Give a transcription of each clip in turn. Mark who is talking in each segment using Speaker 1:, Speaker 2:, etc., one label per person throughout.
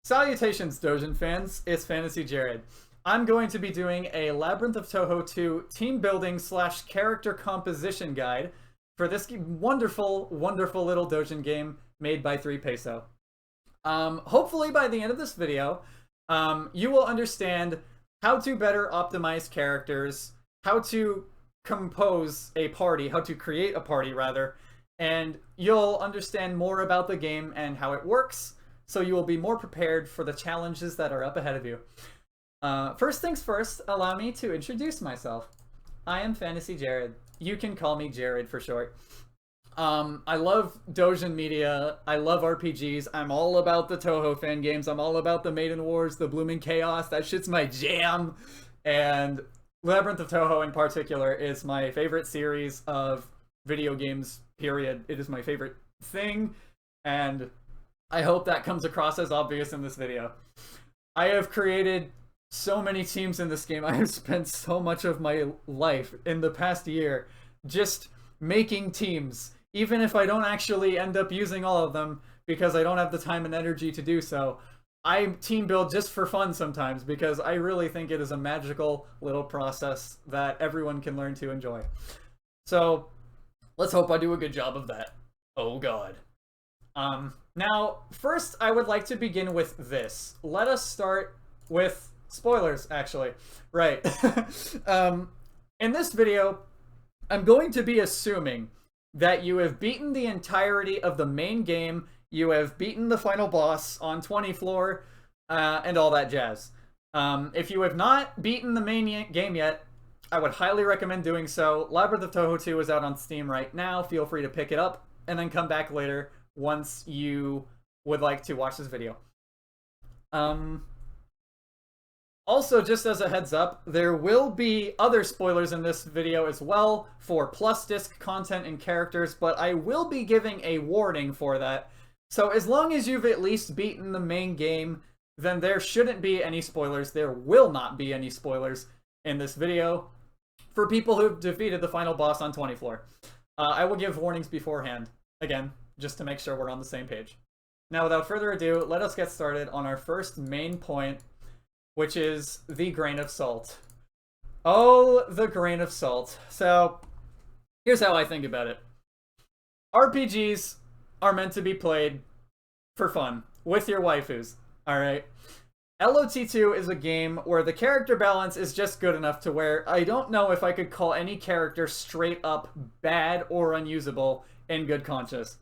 Speaker 1: Salutations, Dojin fans. It's FantasyJared. I'm going to be doing a Labyrinth of Touhou 2 team building / character composition guide for this wonderful, wonderful little Dojin game made by 3 Peso. Hopefully by the end of this video, you will understand how to better optimize characters, how to compose a party, how to create a party rather, and you'll understand more about the game and how it works, so you will be more prepared for the challenges that are up ahead of you. First things first, allow me to introduce myself. I am FantasyJared. You can call me Jared for short. I love Dojin media. I love RPGs. I'm all about the Touhou fan games. I'm all about the Maiden Wars, the Blooming Chaos. That shit's my jam. And Labyrinth of Touhou in particular is my favorite series of video games, period. It is my favorite thing, and I hope that comes across as obvious in this video. I have created so many teams in this game. I have spent so much of my life in the past year just making teams, even if I don't actually end up using all of them because I don't have the time and energy to do so. I team build just for fun sometimes because I really think it is a magical little process that everyone can learn to enjoy. So let's hope I do a good job of that. Oh god. Now, first I would like to begin with this. Let us start with spoilers, actually. Right. In this video, I'm going to be assuming that you have beaten the entirety of the main game, you have beaten the final boss on 20 floor, and all that jazz. If you have not beaten the main game yet, I would highly recommend doing so. Labyrinth of Touhou 2 is out on Steam right now. Feel free to pick it up, and then come back later once you would like to watch this video. Also, just as a heads up, there will be other spoilers in this video as well for plus disc content and characters, but I will be giving a warning for that. So as long as you've at least beaten the main game, then there shouldn't be any spoilers. There will not be any spoilers in this video for people who've defeated the final boss on 20 floor. I will give warnings beforehand, again, just to make sure we're on the same page. Now, without further ado, let us get started on our first main point, which is the grain of salt. Oh, the grain of salt. So, here's how I think about it. RPGs are meant to be played for fun, with your waifus, alright? LOT2 is a game where the character balance is just good enough to where I don't know if I could call any character straight up bad or unusable in good conscience.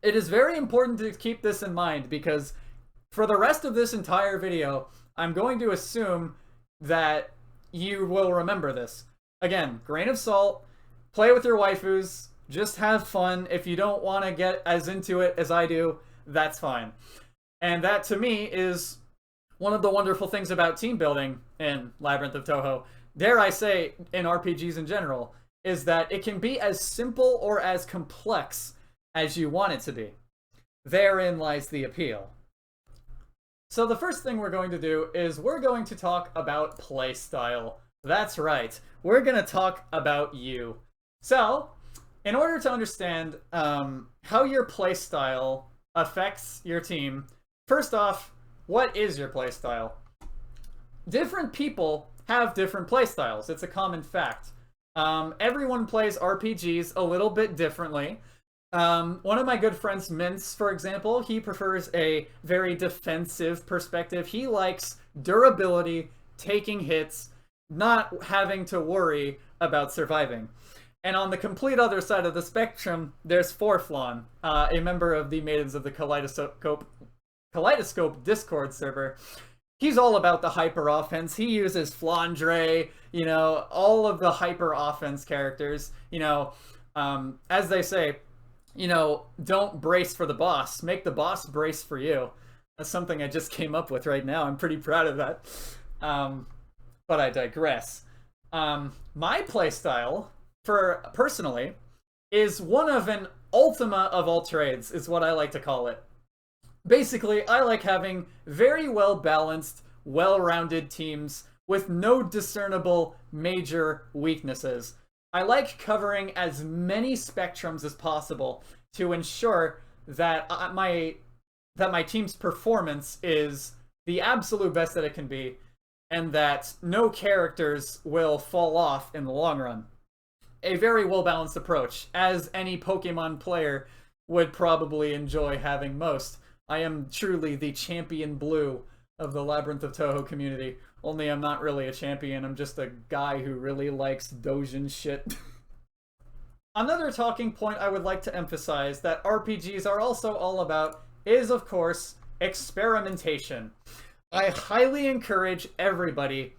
Speaker 1: It is very important to keep this in mind because for the rest of this entire video, I'm going to assume that you will remember this. Again, grain of salt, play with your waifus, just have fun. If you don't want to get as into it as I do, that's fine. And that, to me, is one of the wonderful things about team building in Labyrinth of Touhou, dare I say, in RPGs in general, is that it can be as simple or as complex as you want it to be. Therein lies the appeal. So the first thing we're going to do is we're going to talk about playstyle. That's right, we're going to talk about you. So, in order to understand how your playstyle affects your team, first off, what is your playstyle? Different people have different playstyles. It's a common fact. Everyone plays RPGs a little bit differently. One of my good friends, Mince, for example, he prefers a very defensive perspective. He likes durability, taking hits, not having to worry about surviving. And on the complete other side of the spectrum, there's Forflon, a member of the Maidens of the Kaleidoscope Discord server. He's all about the hyper offense. He uses Flandre, you know, all of the hyper offense characters. You know, as they say, you know, don't brace for the boss. Make the boss brace for you. That's something I just came up with right now. I'm pretty proud of that. But I digress. My playstyle, personally, is one of an ultima of all trades, is what I like to call it. Basically, I like having very well-balanced, well-rounded teams with no discernible major weaknesses. I like covering as many spectrums as possible to ensure that my that my team's performance is the absolute best that it can be, and that no characters will fall off in the long run. A very well-balanced approach, as any Pokemon player would probably enjoy having most. I am truly the champion blue of the Labyrinth of Touhou community, only I'm not really a champion, I'm just a guy who really likes Dojin shit. Another talking point I would like to emphasize that RPGs are also all about is, of course, experimentation. I highly encourage everybody,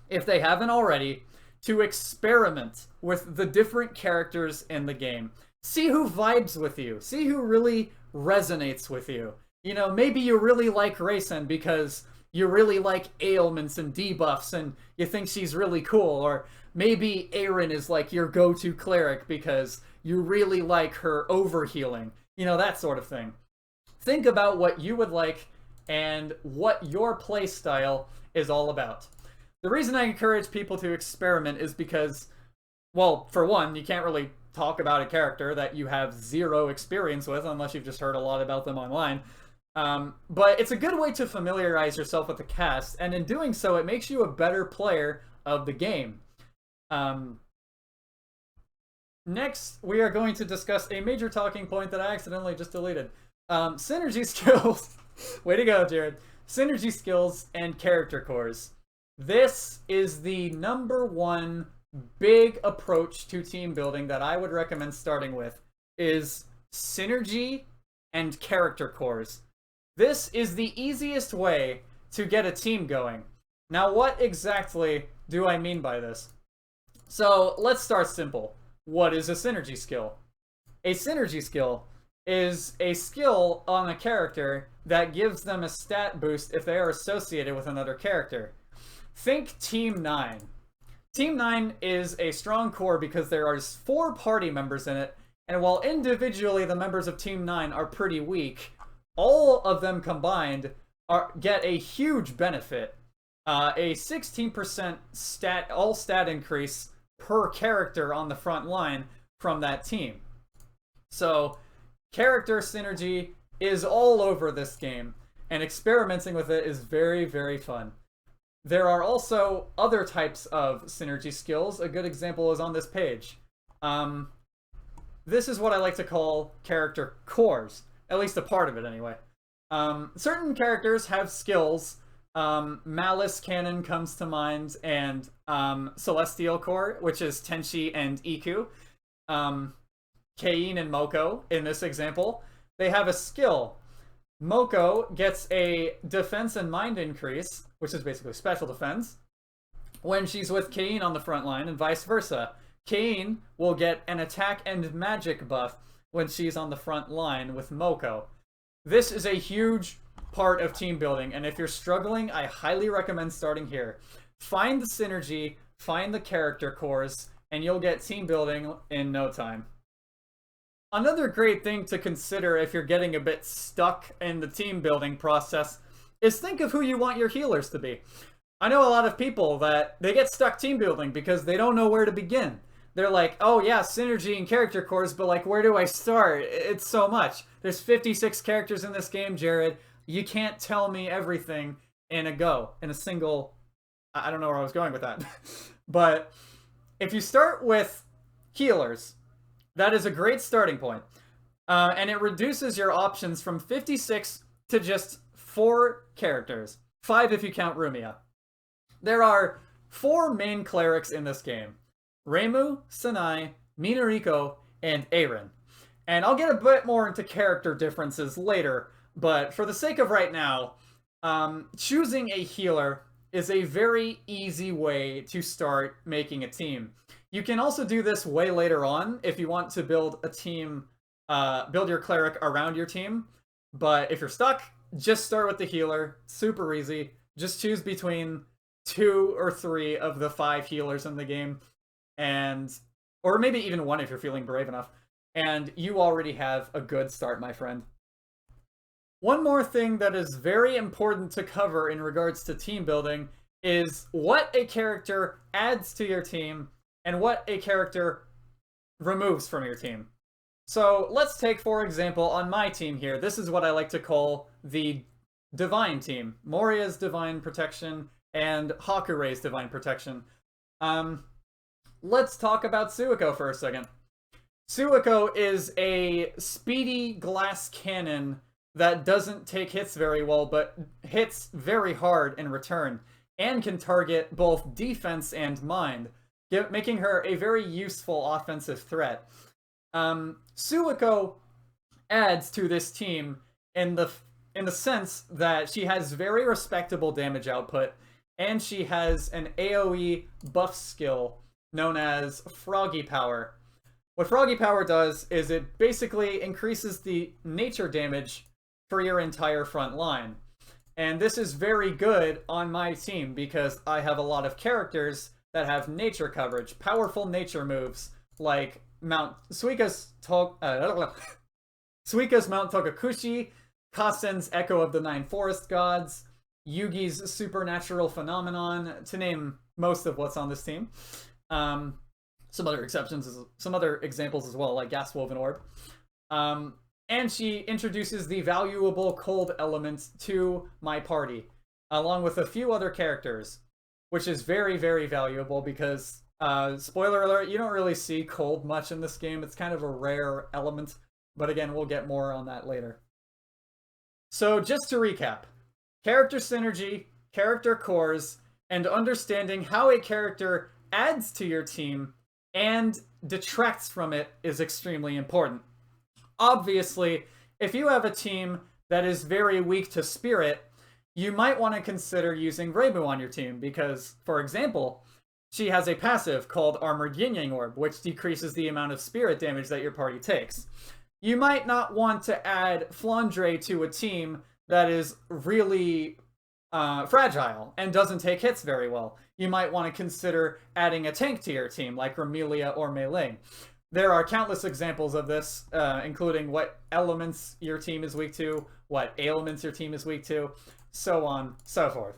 Speaker 1: if they haven't already, to experiment with the different characters in the game. See who vibes with you. See who really resonates with you. You know, maybe you really like Raysen because you really like ailments and debuffs and you think she's really cool. Or maybe Aaron is like your go-to cleric because you really like her overhealing. You know, that sort of thing. Think about what you would like and what your playstyle is all about. The reason I encourage people to experiment is because, well, for one, you can't really talk about a character that you have zero experience with unless you've just heard a lot about them online. But it's a good way to familiarize yourself with the cast, and in doing so, it makes you a better player of the game. Next, we are going to discuss a major talking point that I accidentally just deleted. Synergy skills. Way to go, Jared. Synergy skills and character cores. This is the #1 big approach to team building that I would recommend starting with, is synergy and character cores. This is the easiest way to get a team going. Now, what exactly do I mean by this? So, let's start simple. What is a synergy skill? A synergy skill is a skill on a character that gives them a stat boost if they are associated with another character. Think Team 9. Team 9 is a strong core because there are 4 party members in it, and while individually the members of Team 9 are pretty weak, all of them combined get a huge benefit. A 16% stat increase per character on the front line from that team. So, character synergy is all over this game, and experimenting with it is very, very fun. There are also other types of synergy skills. A good example is on this page. This is what I like to call character cores, at least a part of it anyway. Certain characters have skills. Malice Cannon comes to mind, and Celestial Core, which is Tenchi and Iku. Kain and Moko, in this example, they have a skill. Moko gets a defense and mind increase, which is basically special defense, when she's with Kain on the front line, and vice versa. Kain will get an attack and magic buff when she's on the front line with Moko. This is a huge part of team building, and if you're struggling, I highly recommend starting here. Find the synergy, find the character cores, and you'll get team building in no time. Another great thing to consider if you're getting a bit stuck in the team building process is think of who you want your healers to be. I know a lot of people that they get stuck team building because they don't know where to begin. They're like, oh yeah, synergy and character cores, but like, where do I start? It's so much. There's 56 characters in this game, Jared. You can't tell me everything in a single... I don't know where I was going with that. But if you start with healers, that is a great starting point. And it reduces your options from 56 to just 4 characters. 5 if you count Rumia. There are 4 main clerics in this game. Reimu, Sanai, Minariko, and Aaron. And I'll get a bit more into character differences later, but for the sake of right now, choosing a healer is a very easy way to start making a team. You can also do this way later on if you want to build a team, build your cleric around your team. But if you're stuck, just start with the healer. Super easy. Just choose between 2 or 3 of the 5 healers in the game, or maybe even 1 if you're feeling brave enough. And you already have a good start, my friend. One more thing that is very important to cover in regards to team building is what a character adds to your team and what a character removes from your team. So let's take, for example, on my team here, this is what I like to call the Divine team. Moria's Divine Protection and Hakurei's Divine Protection. Let's talk about Suiko for a second. Suiko is a speedy glass cannon that doesn't take hits very well, but hits very hard in return, and can target both defense and mind, making her a very useful offensive threat. Suiko adds to this team in the sense that she has very respectable damage output, and she has an AoE buff skill known as Froggy Power. What Froggy Power does is it basically increases the nature damage for your entire front line. And this is very good on my team because I have a lot of characters that have nature coverage, powerful nature moves like Suika's Mount Togakushi, Kasen's Echo of the Nine Forest Gods, Yugi's Supernatural Phenomenon, to name most of what's on this team. Some other examples as well, like Gas Woven Orb. And she introduces the valuable cold element to my party, along with a few other characters, which is very, very valuable because, spoiler alert, you don't really see cold much in this game. It's kind of a rare element, but again, we'll get more on that later. So just to recap, character synergy, character cores, and understanding how a character adds to your team and detracts from it is extremely important. Obviously, if you have a team that is very weak to spirit, you might want to consider using Reimu on your team because, for example, she has a passive called Armored Yin-Yang Orb, which decreases the amount of spirit damage that your party takes. You might not want to add Flandre to a team that is really fragile and doesn't take hits very well. You might want to consider adding a tank to your team, like Ramelia or Mei Ling. There are countless examples of this, including what elements your team is weak to, what ailments your team is weak to, so on, so forth.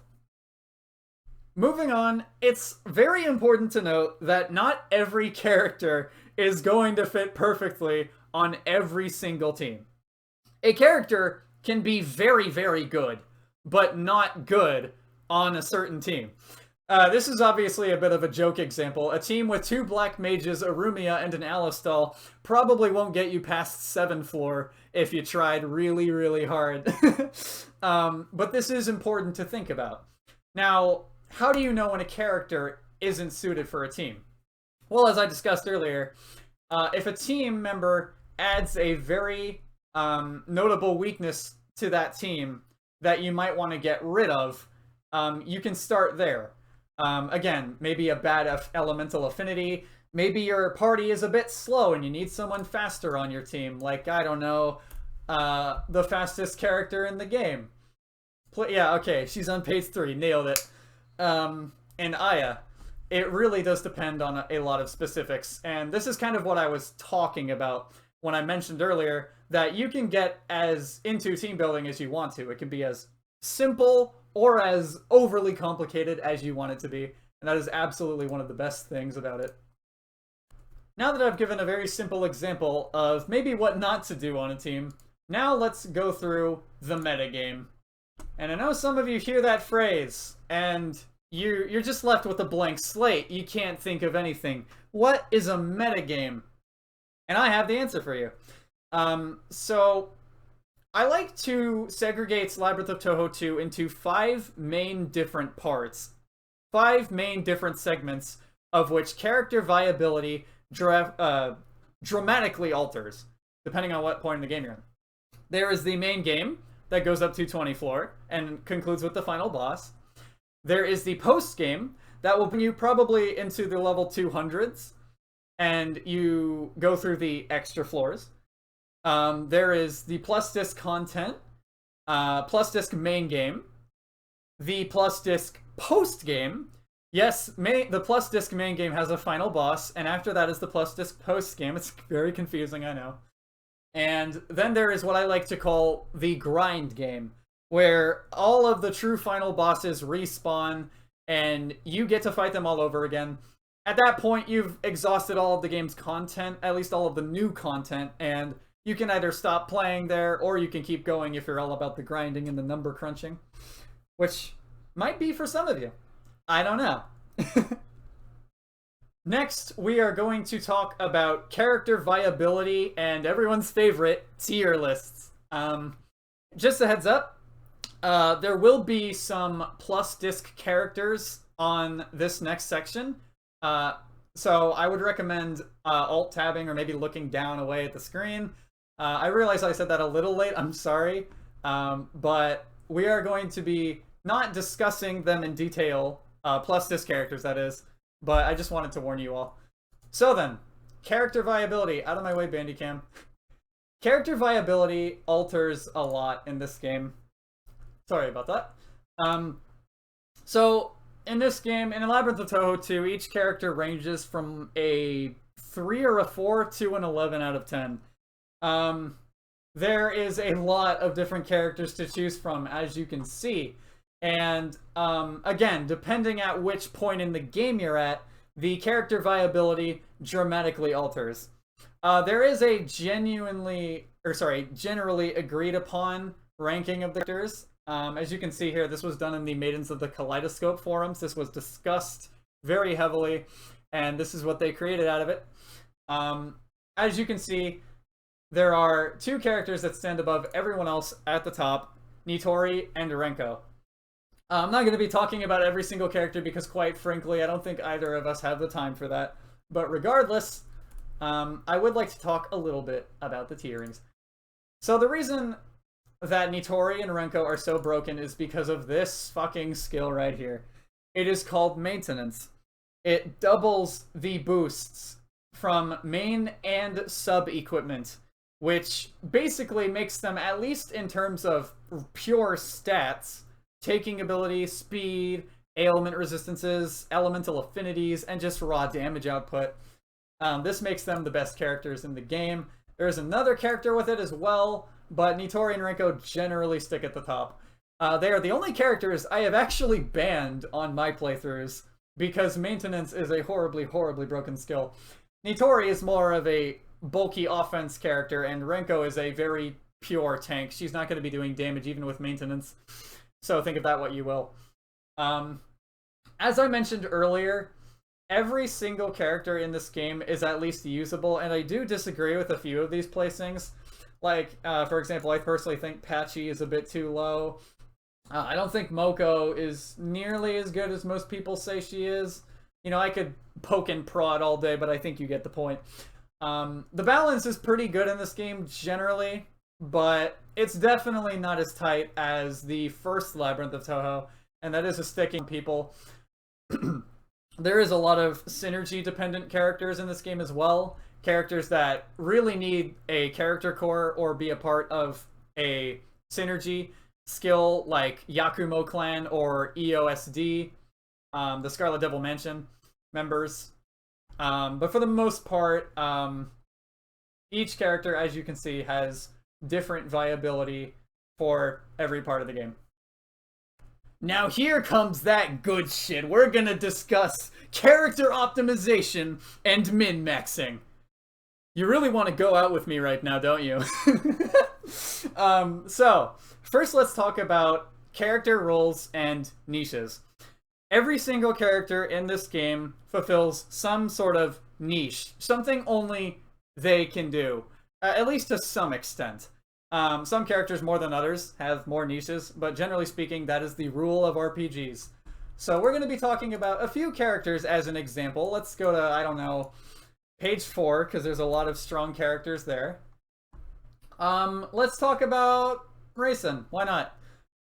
Speaker 1: Moving on, it's very important to note that not every character is going to fit perfectly on every single team. A character can be very, very good, but not good on a certain team. This is obviously a bit of a joke example. A team with 2 black mages, a Rumia, and an Alistal probably won't get you past 7th floor if you tried really, really hard. But this is important to think about. Now, how do you know when a character isn't suited for a team? Well, as I discussed earlier, if a team member adds a very notable weakness to that team that you might want to get rid of, you can start there. Again, maybe a bad elemental affinity. Maybe your party is a bit slow and you need someone faster on your team. Like, I don't know, the fastest character in the game. Yeah, okay, she's on page 3. Nailed it. And Aya. It really does depend on a lot of specifics. And this is kind of what I was talking about when I mentioned earlier that you can get as into team building as you want to. It can be as simple or as overly complicated as you want it to be, and that is absolutely one of the best things about it. Now that I've given a very simple example of maybe what not to do on a team, now let's go through the metagame. And I know some of you hear that phrase, and you're just left with a blank slate. You can't think of anything. What is a metagame? And I have the answer for you. So I like to segregate Labyrinth of Touhou 2 into 5 main different parts. 5 main different segments of which character viability dramatically alters, depending on what point in the game you're in. There is the main game that goes up to 20 floor and concludes with the final boss. There is the post game that will bring you probably into the level 200s, and you go through the extra floors. There is the plus disc content, plus disc main game, the plus disc post game. Yes, the plus disc main game has a final boss, and after that is the plus disc post game. It's very confusing, I know. And then there is what I like to call the grind game, where all of the true final bosses respawn, and you get to fight them all over again. at that point, you've exhausted all of the game's content, at least all of the new content, and you can either stop playing there, or you can keep going if you're all about the grinding and the number crunching, which might be for some of you. I don't know. Next, we are going to talk about character viability and everyone's favorite, tier lists. Just a heads up, there will be some plus disc characters on this next section. So I would recommend alt-tabbing or maybe looking down away at the screen. I realize I said that a little late, I'm sorry. But we are going to be not discussing them in detail, plus disc characters that is, but I just wanted to warn you all. So then, character viability. Out of my way, Bandicam. Character viability alters a lot in this game. Sorry about that. So, in this game, in Labyrinth of Touhou 2, each character ranges from a 3 or a 4 to an 11 out of 10. There is a lot of different characters to choose from, as you can see. And, again, depending at which point in the game you're at, the character viability dramatically alters. There is a generally agreed upon ranking of the characters. As you can see here, this was done in the Maidens of the Kaleidoscope forums. This was discussed very heavily, and this is what they created out of it. As you can see, there are 2 characters that stand above everyone else at the top, Nitori and Renko. I'm not going to be talking about every single character because, quite frankly, I don't think either of us have the time for that. But regardless, I would like to talk a little bit about the tierings. So the reason that Nitori and Renko are so broken is because of this fucking skill right here. It is called Maintenance. It doubles the boosts from main and sub-equipment, which basically makes them, at least in terms of pure stats, taking ability, speed, ailment resistances, elemental affinities, and just raw damage output. This makes them the best characters in the game. There's another character with it as well, but Nitori and Renko generally stick at the top. They are the only characters I have actually banned on my playthroughs, because Maintenance is a horribly, horribly broken skill. Nitori is more of a bulky offense character, and Renko is a very pure tank. She's not going to be doing damage even with Maintenance. So think of that what you will. As I mentioned earlier, every single character in this game is at least usable, and I do disagree with a few of these placings. Like, for example, I personally think Patchy is a bit too low. I don't think Moko is nearly as good as most people say she is. You know, I could poke and prod all day, but I think you get the point. The balance is pretty good in this game generally, but it's definitely not as tight as the first Labyrinth of Touhou, and that is a sticking people. There is a lot of synergy-dependent characters in this game as well. Characters that really need a character core or be a part of a synergy skill, like Yakumo Clan or EOSD, the Scarlet Devil Mansion members. But for the most part, each character, as you can see, has different viability for every part of the game. Now here comes that good shit. We're gonna discuss character optimization and min-maxing. You really want to go out with me right now, don't you? So, first let's talk about character roles and niches. Every single character in this game fulfills some sort of niche, something only they can do, at least to some extent. Some characters more than others have more niches, but generally speaking, that is the rule of RPGs. So we're going to be talking about a few characters as an example. Let's go to, I don't know, page 4, because there's a lot of strong characters there. Let's talk about Raisin. Why not?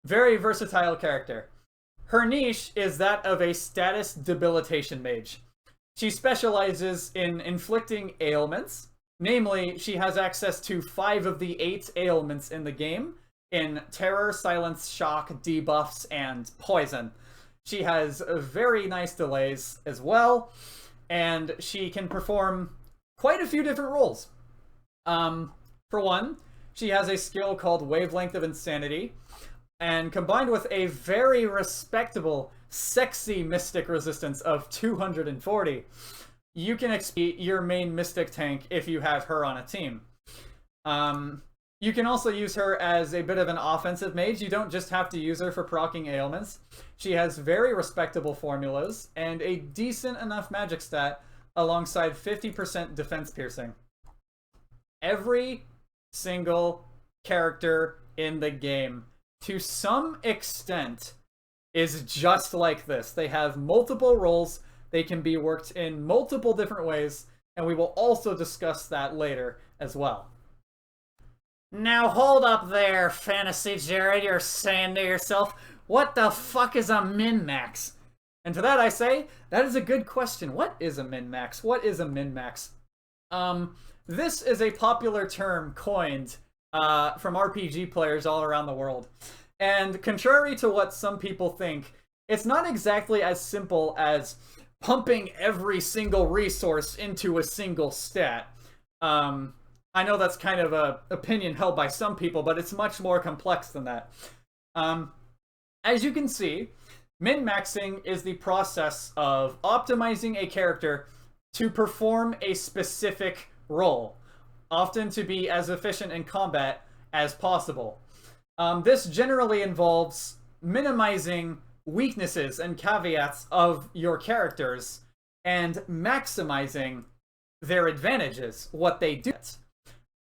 Speaker 1: Very versatile character. Her niche is that of a status debilitation mage. She specializes in inflicting ailments. Namely, she has access to 5 of the 8 ailments in the game, in Terror, Silence, Shock, Debuffs, and Poison. She has very nice delays as well, and she can perform quite a few different roles. For one, she has a skill called Wavelength of Insanity, and combined with a very respectable sexy mystic resistance of 240. You can XP your main mystic tank if you have her on a team. You can also use her as a bit of an offensive mage. You don't just have to use her for proccing ailments. She has very respectable formulas and a decent enough magic stat alongside 50% defense piercing. Every single character in the game, to some extent, is just like this. They have multiple roles. They can be worked in multiple different ways, and we will also discuss that later as well. Now hold up there, FantasyJared, you're saying to yourself, what the fuck is a min-max? And to that I say, that is a good question. What is a min-max? What is a min-max? This is a popular term coined from RPG players all around the world. And contrary to what some people think, it's not exactly as simple as pumping every single resource into a single stat. I know that's kind of an opinion held by some people, but it's much more complex than that. As you can see, min-maxing is the process of optimizing a character to perform a specific role, often to be as efficient in combat as possible. This generally involves minimizing weaknesses and caveats of your characters and maximizing their advantages, what they do.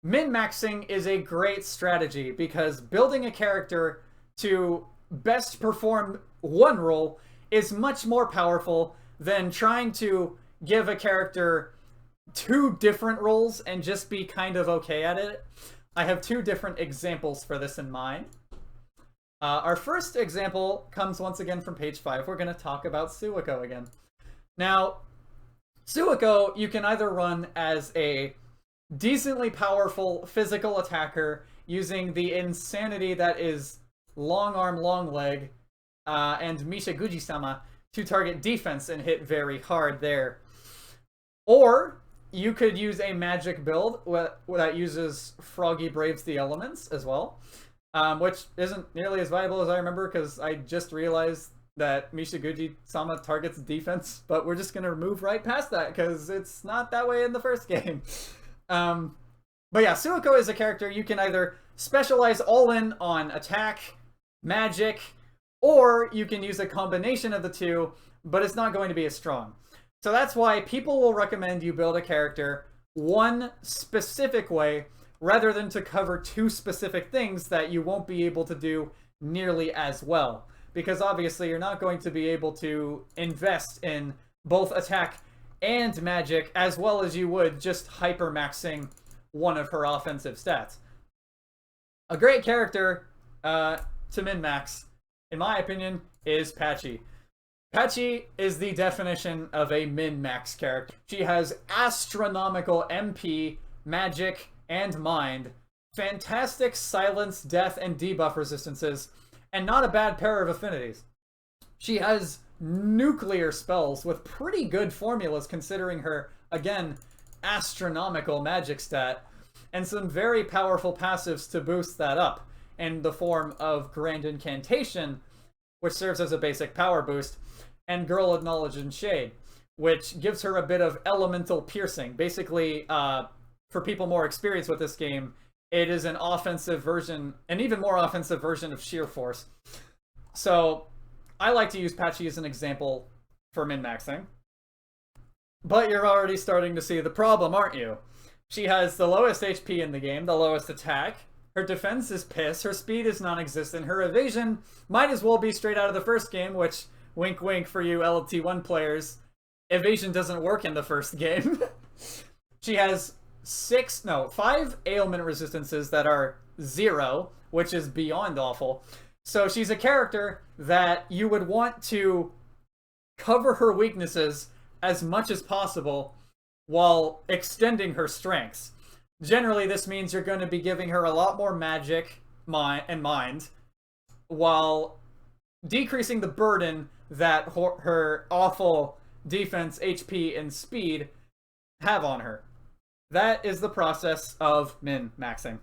Speaker 1: Min-maxing is a great strategy because building a character to best perform one role is much more powerful than trying to give a character two different roles and just be kind of okay at it. I have two different examples for this in mind. Our first example comes once again from page 5. We're going to talk about Suiko again. Now, Suiko you can either run as a decently powerful physical attacker using the insanity that is long arm, long leg, and Mishaguji-sama to target defense and hit very hard there. Or you could use a magic build that uses Froggy Braves the Elements as well, which isn't nearly as viable as I remember because I just realized that Mishaguji-sama targets defense, but we're just going to move right past that because it's not that way in the first game. But yeah, Suiko is a character you can either specialize all in on attack, magic, or you can use a combination of the two, but it's not going to be as strong. So that's why people will recommend you build a character one specific way rather than to cover two specific things that you won't be able to do nearly as well. Because obviously you're not going to be able to invest in both attack and magic as well as you would just hyper-maxing one of her offensive stats. A great character to min-max, in my opinion, is Patchy. Patchy is the definition of a min-max character. She has astronomical MP, magic, and mind, fantastic silence, death, and debuff resistances, and not a bad pair of affinities. She has nuclear spells with pretty good formulas considering her, again, astronomical magic stat, and some very powerful passives to boost that up in the form of Grand Incantation, which serves as a basic power boost, and Girl of Knowledge and Shade, which gives her a bit of elemental piercing. Basically, for people more experienced with this game, it is an offensive version, an even more offensive version of Sheer Force. So I like to use Patchy as an example for min-maxing. But you're already starting to see the problem, aren't you? She has the lowest HP in the game, the lowest attack. Her defense is piss, her speed is non-existent, her evasion might as well be straight out of the first game, which, wink wink for you LT1 players, evasion doesn't work in the first game. She has 5 ailment resistances that are 0, which is beyond awful. So she's a character that you would want to cover her weaknesses as much as possible while extending her strengths. Generally, this means you're going to be giving her a lot more magic and mind while decreasing the burden that her awful defense, HP, and speed have on her. That is the process of min-maxing.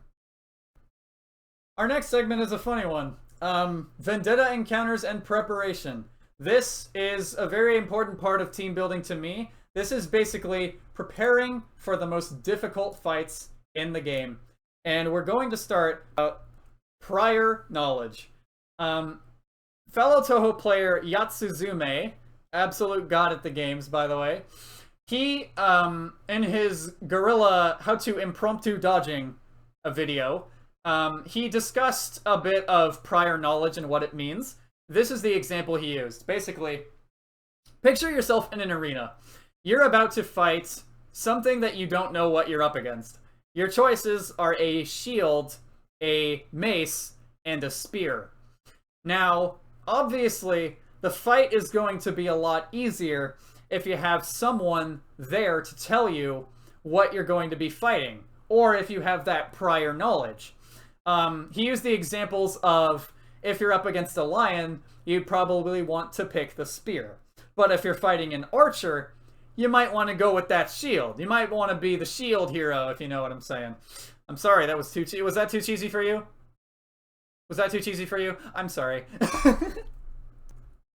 Speaker 1: Our next segment is a funny one. Vendetta encounters and preparation. This is a very important part of team building to me. This is basically preparing for the most difficult fights in the game. And we're going to start prior knowledge. Fellow Touhou player Yatsuzume, absolute god at the games, by the way, he, in his guerrilla how to impromptu dodging a video, he discussed a bit of prior knowledge and what it means. This is the example he used. Basically, picture yourself in an arena. You're about to fight something that you don't know what you're up against. Your choices are a shield, a mace, and a spear. Now, obviously, the fight is going to be a lot easier if you have someone there to tell you what you're going to be fighting, or if you have that prior knowledge. He used the examples of, if you're up against a lion, you'd probably want to pick the spear. But if you're fighting an archer, you might want to go with that shield. You might want to be the shield hero, if you know what I'm saying. I'm sorry, that was too cheesy. Was that too cheesy for you? Was that too cheesy for you? I'm sorry.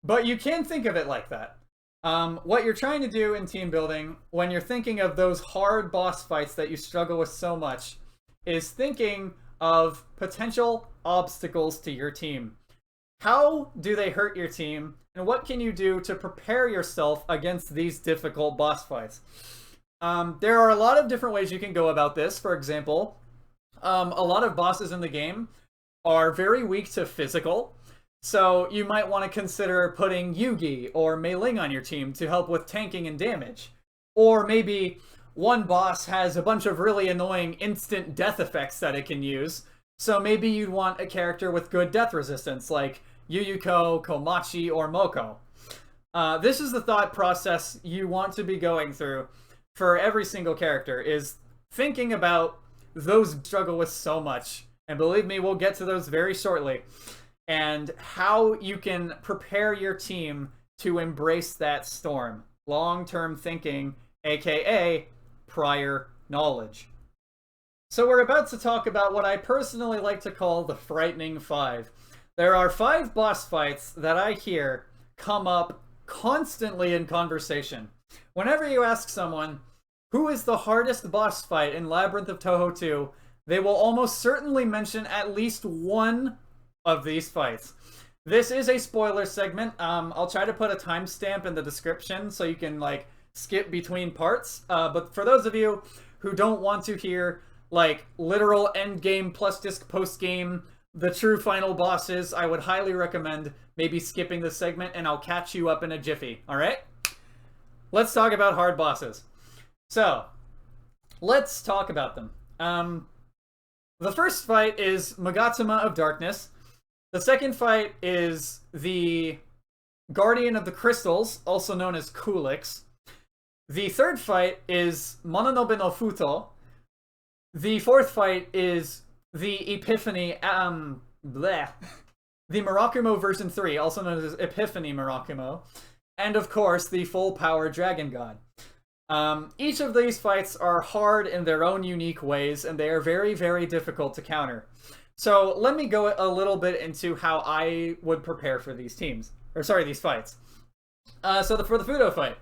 Speaker 1: But you can think of it like that. What you're trying to do in team building, when you're thinking of those hard boss fights that you struggle with so much, is thinking of potential obstacles to your team. How do they hurt your team, and what can you do to prepare yourself against these difficult boss fights? There are a lot of different ways you can go about this. For example, a lot of bosses in the game are very weak to physical, so you might want to consider putting Yugi or Mei Ling on your team to help with tanking and damage. Or maybe one boss has a bunch of really annoying instant death effects that it can use, so maybe you'd want a character with good death resistance, like Yuyuko, Komachi, or Moko. This is the thought process you want to be going through for every single character, is thinking about those you struggle with so much. And believe me, we'll get to those very shortly. And how you can prepare your team to embrace that storm. Long-term thinking, aka prior knowledge. So we're about to talk about what I personally like to call the Frightening Five. There are 5 boss fights that I hear come up constantly in conversation. Whenever you ask someone, who is the hardest boss fight in Labyrinth of Touhou 2, they will almost certainly mention at least one of these fights. This is a spoiler segment. I'll try to put a timestamp in the description so you can like skip between parts. But for those of you who don't want to hear like literal end game plus disc post game, the true final bosses, I would highly recommend maybe skipping this segment, and I'll catch you up in a jiffy. All right? Let's talk about hard bosses. So, let's talk about them. The first fight is Magatama of Darkness. The second fight is the Guardian of the Crystals, also known as Kulix. The third fight is Mononobe no Futo. The fourth fight is the Epiphany, the Murakumo version 3, also known as Epiphany Murakumo. And of course, the full power Dragon God. Each of these fights are hard in their own unique ways, and they are very, very difficult to counter. So let me go a little bit into how I would prepare for these teams. Or sorry, these fights. For the Fudo fight.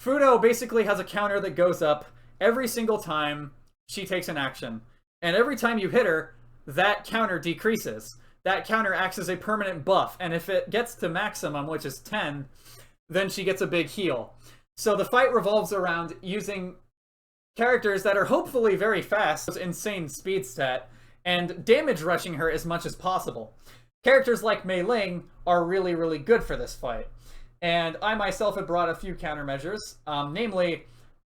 Speaker 1: Fudo basically has a counter that goes up every single time she takes an action. And every time you hit her, that counter decreases. That counter acts as a permanent buff, and if it gets to maximum, which is 10, then she gets a big heal. So the fight revolves around using characters that are hopefully very fast, insane speed stat, and damage rushing her as much as possible. Characters like Mei Ling are really, really good for this fight. And I myself have brought a few countermeasures, namely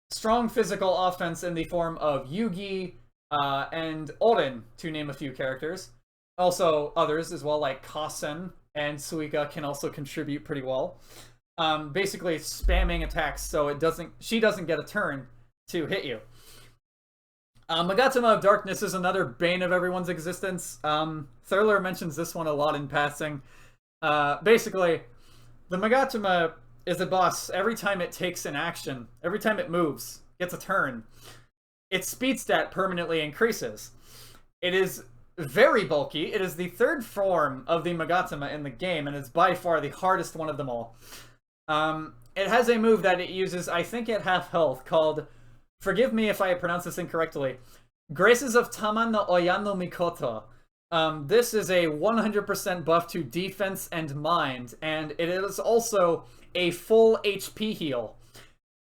Speaker 1: strong physical offense in the form of Yugi and Oren, to name a few characters. Also others as well, like Kasen and Suika can also contribute pretty well. Basically spamming attacks so she doesn't get a turn to hit you. Magatama of Darkness is another bane of everyone's existence. Thurler mentions this one a lot in passing. Basically, the Magatama is a boss. Every time it takes an action, every time it moves, gets a turn, its speed stat permanently increases. It is very bulky. It is the third form of the Magatama in the game, and it's by far the hardest one of them all. It has a move that it uses, I think, at half health, called, forgive me if I pronounce this incorrectly, Graces of Tama no Oyano Mikoto. This is a 100% buff to defense and mind, and it is also a full HP heal.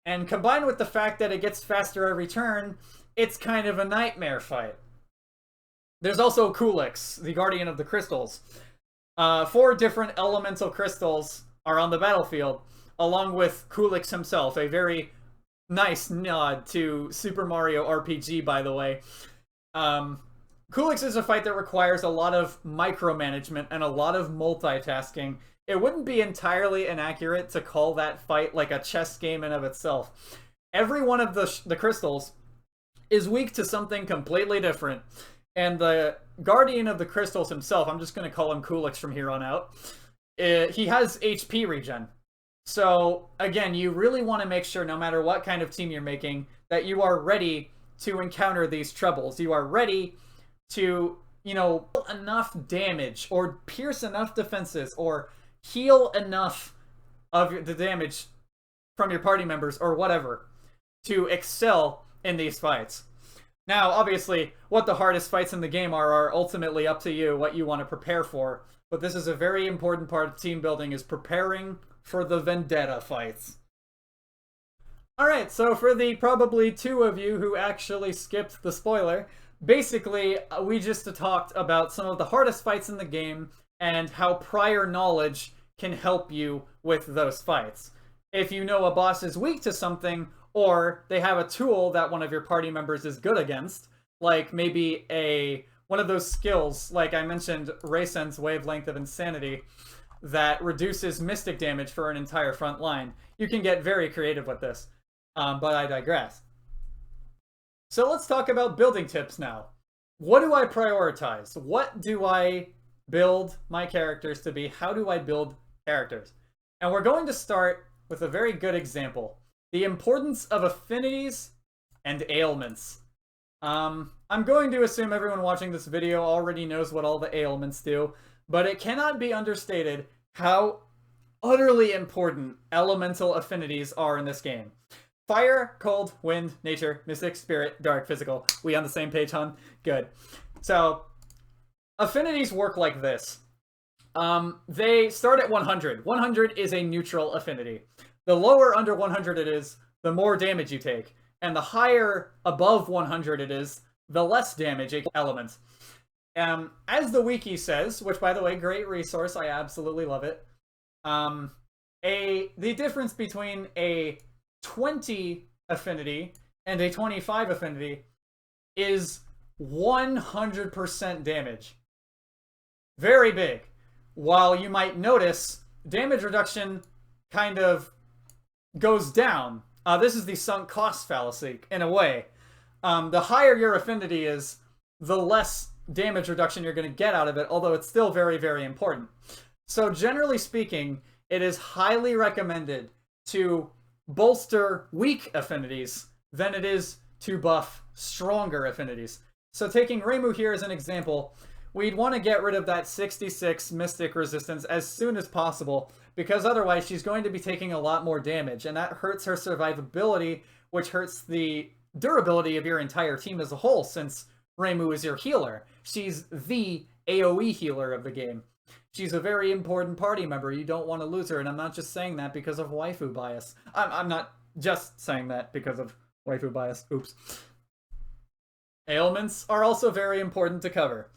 Speaker 1: And combined with the fact that it gets faster every turn, it's kind of a nightmare fight. There's also Kulix, the Guardian of the Crystals. 4 different elemental crystals are on the battlefield, along with Kulix himself, a very nice nod to Super Mario RPG, by the way. Kulix is a fight that requires a lot of micromanagement and a lot of multitasking. It wouldn't be entirely inaccurate to call that fight like a chess game in of itself. Every one of the crystals is weak to something completely different. And the Guardian of the Crystals himself, I'm just going to call him Kulix from here on out, he has HP regen. So, again, you really want to make sure, no matter what kind of team you're making, that you are ready to encounter these troubles. You are ready to, you know, enough damage, or pierce enough defenses, or heal enough of the damage from your party members, or whatever, to excel in these fights. Now, obviously, what the hardest fights in the game are ultimately up to you, what you want to prepare for. But this is a very important part of team building, is preparing for the vendetta fights. Alright, so for the probably 2 of you who actually skipped the spoiler, basically, we just talked about some of the hardest fights in the game and how prior knowledge can help you with those fights. If you know a boss is weak to something, or they have a tool that one of your party members is good against, like maybe one of those skills, like I mentioned, Reisen's Wavelength of Insanity, that reduces mystic damage for an entire front line. You can get very creative with this, but I digress. So let's talk about building tips now. What do I prioritize? What do I build my characters to be? How do I build characters? And we're going to start with a very good example. The importance of affinities and ailments. I'm going to assume everyone watching this video already knows what all the ailments do, but it cannot be understated how utterly important elemental affinities are in this game. Fire, cold, wind, nature, mystic, spirit, dark, physical. We on the same page, hon? Good. So, affinities work like this. They start at 100. 100 is a neutral affinity. The lower under 100 it is, the more damage you take. And the higher above 100 it is, the less damage it elements. As the wiki says, which by the way, great resource, I absolutely love it. The difference between a 20 affinity and a 25 affinity is 100% damage. Very big. While you might notice, damage reduction kind of goes down. This is the sunk cost fallacy, in a way. The higher your affinity is, the less damage reduction you're going to get out of it, although it's still very, very important. So generally speaking, it is highly recommended to bolster weak affinities than it is to buff stronger affinities. So taking Reimu here as an example, we'd want to get rid of that 66 mystic resistance as soon as possible, because otherwise she's going to be taking a lot more damage, and that hurts her survivability, which hurts the durability of your entire team as a whole, since Reimu is your healer. She's the AoE healer of the game. She's a very important party member. You don't want to lose her, and I'm not just saying that because of waifu bias. I'm not just saying that because of waifu bias. Oops. Ailments are also very important to cover.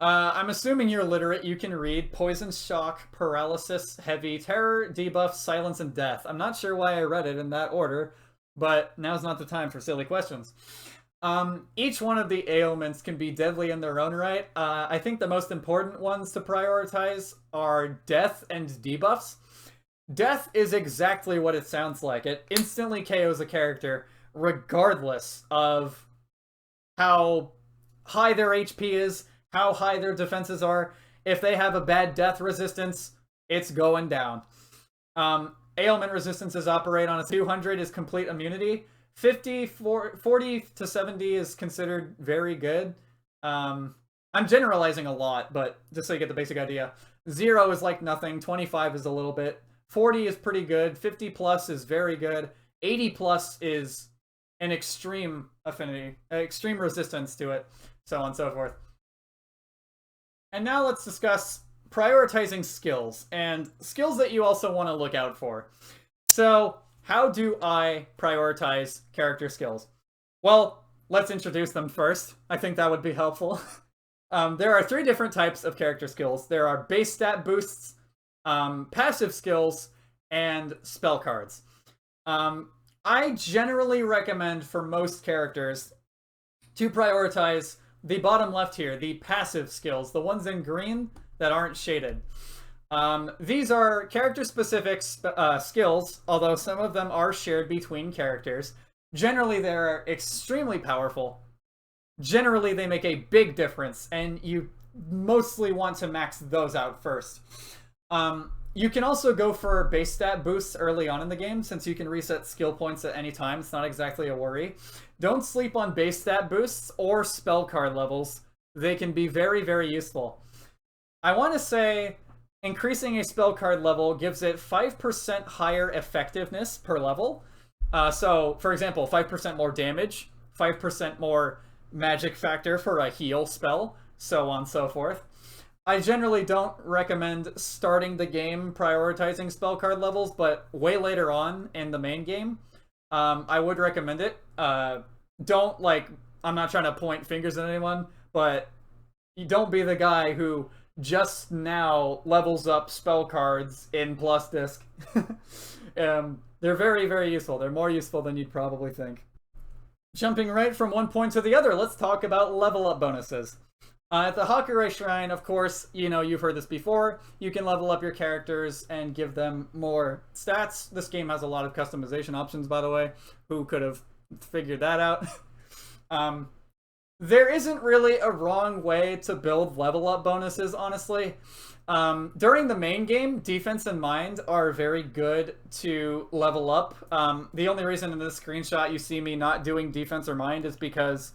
Speaker 1: I'm assuming you're literate. You can read Poison, Shock, Paralysis, Heavy, Terror, Debuff, Silence, and Death. I'm not sure why I read it in that order, but now's not the time for silly questions. Each one of the ailments can be deadly in their own right. I think the most important ones to prioritize are Death and Debuffs. Death is exactly what it sounds like. It instantly KOs a character, regardless of how high their HP is, how high their defenses are. If they have a bad death resistance, it's going down. Ailment resistances operate on a 200 is complete immunity. 40 to 70 is considered very good. I'm generalizing a lot, but just so you get the basic idea. 0 is like nothing, 25 is a little bit, 40 is pretty good, 50 plus is very good, 80 plus is an extreme affinity, extreme resistance to it, so on and so forth. And now let's discuss prioritizing skills, and skills that you also want to look out for. So, how do I prioritize character skills? Well, let's introduce them first. I think that would be helpful. There are 3 different types of character skills. There are base stat boosts, passive skills, and spell cards. I generally recommend for most characters to prioritize the bottom left here, the passive skills, the ones in green that aren't shaded. These are character-specific skills, although some of them are shared between characters. Generally, they're extremely powerful. Generally, they make a big difference, and you mostly want to max those out first. You can also go for base stat boosts early on in the game, since you can reset skill points at any time. It's not exactly a worry. Don't sleep on base stat boosts or spell card levels. They can be very, very useful. I want to say increasing a spell card level gives it 5% higher effectiveness per level. So, for example, 5% more damage, 5% more magic factor for a heal spell, so on and so forth. I generally don't recommend starting the game prioritizing spell card levels, but way later on in the main game, I would recommend it. Don't, like, I'm not trying to point fingers at anyone, but you don't be the guy who just now levels up spell cards in Plus Disc. They're very, very useful. They're more useful than you'd probably think. Jumping right from one point to the other, let's talk about level up bonuses. At the Hakurai Shrine, of course, you know, you've heard this before, you can level up your characters and give them more stats. This game has a lot of customization options, by the way. Who could have figured that out? There isn't really a wrong way to build level up bonuses, honestly. During the main game, defense and mind are very good to level up. The only reason in this screenshot you see me not doing defense or mind is because,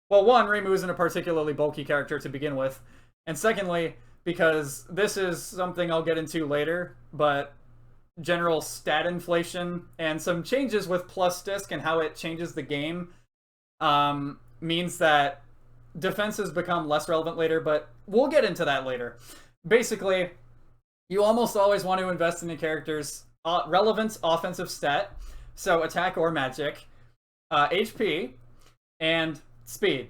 Speaker 1: well, one, Reimu isn't a particularly bulky character to begin with, and secondly, because this is something I'll get into later, but general stat inflation and some changes with Plus Disc and how it changes the game means that defenses become less relevant later, but we'll get into that later. Basically, you almost always want to invest in a character's relevant offensive stat, so attack or magic, HP, and speed.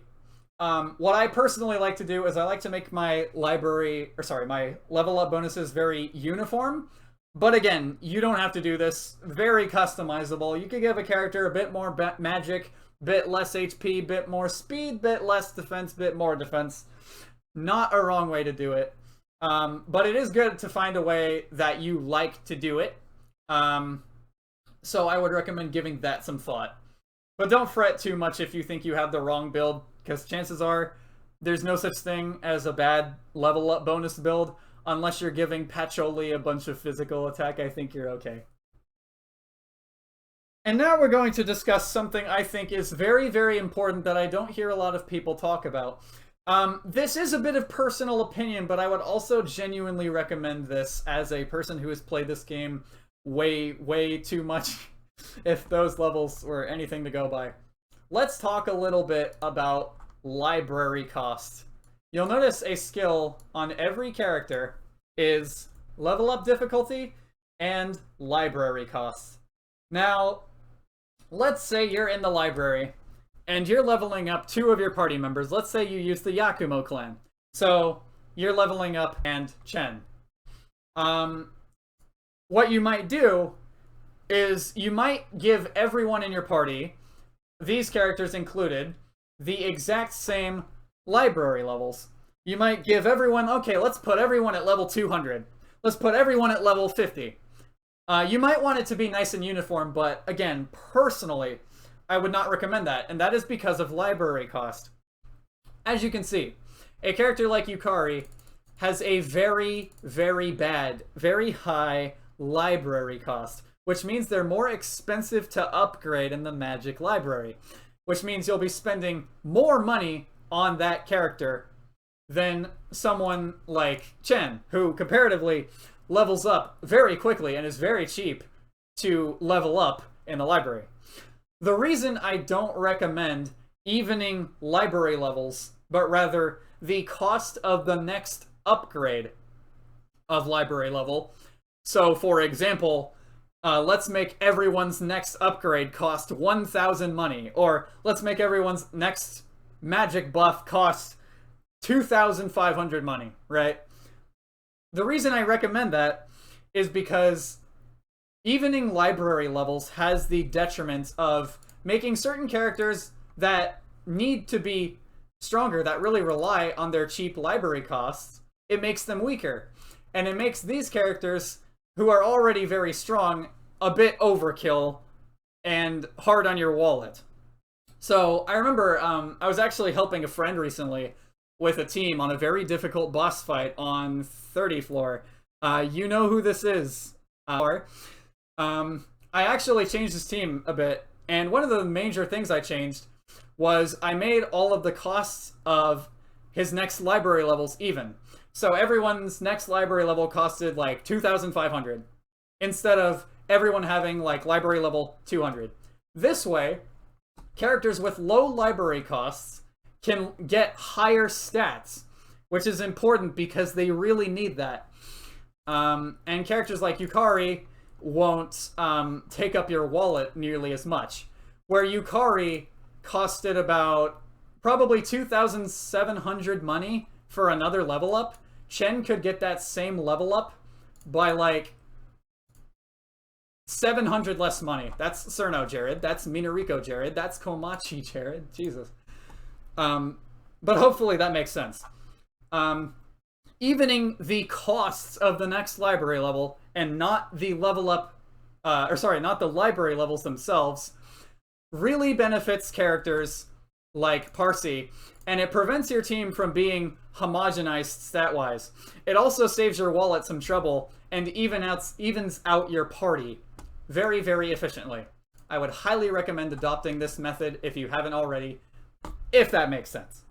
Speaker 1: What I personally like to do is I like to make my my level up bonuses very uniform. But again, you don't have to do this. Very customizable. You could give a character a bit more magic, bit less HP, bit more speed, bit less defense, bit more defense. Not a wrong way to do it. But it is good to find a way that you like to do it. So I would recommend giving that some thought. But don't fret too much if you think you have the wrong build, because chances are there's no such thing as a bad level up bonus build. Unless you're giving Patchouli a bunch of physical attack, I think you're okay. And now we're going to discuss something I think is very, very important that I don't hear a lot of people talk about. This is a bit of personal opinion, but I would also genuinely recommend this as a person who has played this game way, way too much, if those levels were anything to go by. Let's talk a little bit about library cost. You'll notice a skill on every character is level up difficulty and library costs. Now, let's say you're in the library and you're leveling up 2 of your party members. Let's say you use the Yakumo clan. So you're leveling up and Chen. What you might do is you might give everyone in your party, these characters included, the exact same library levels. You might give everyone, okay, let's put everyone at level 200. Let's put everyone at level 50. You might want it to be nice and uniform, but again, personally, I would not recommend that, and that is because of library cost. As you can see, a character like Yukari has a very, very bad, very high library cost, which means they're more expensive to upgrade in the Magic library, which means you'll be spending more money on that character than someone like Chen, who comparatively levels up very quickly and is very cheap to level up in the library. The reason I don't recommend evening library levels, but rather the cost of the next upgrade of library level. So, for example, let's make everyone's next upgrade cost 1,000 money, or let's make everyone's next magic buff cost 2,500 money, right? The reason I recommend that is because evening library levels has the detriment of making certain characters that need to be stronger, that really rely on their cheap library costs, it makes them weaker. And it makes these characters, who are already very strong, a bit overkill and hard on your wallet. So I remember I was actually helping a friend recently with a team on a very difficult boss fight on 30 floor. You know who this is. I actually changed his team a bit, and one of the major things I changed was I made all of the costs of his next library levels even. So everyone's next library level costed like 2,500 instead of everyone having like library level 200. This way, characters with low library costs can get higher stats, which is important because they really need that. And characters like Yukari won't take up your wallet nearly as much. Where Yukari costed about probably 2,700 money for another level up, Chen could get that same level up by like 700 less money. That's Cerno Jared. That's Minariko Jared. That's Komachi Jared. Jesus. But hopefully that makes sense. Evening the costs of the next library level and not the level up, not the library levels themselves, really benefits characters like Parsi, and it prevents your team from being homogenized stat-wise. It also saves your wallet some trouble and evens out your party very, very efficiently. I would highly recommend adopting this method if you haven't already, if that makes sense.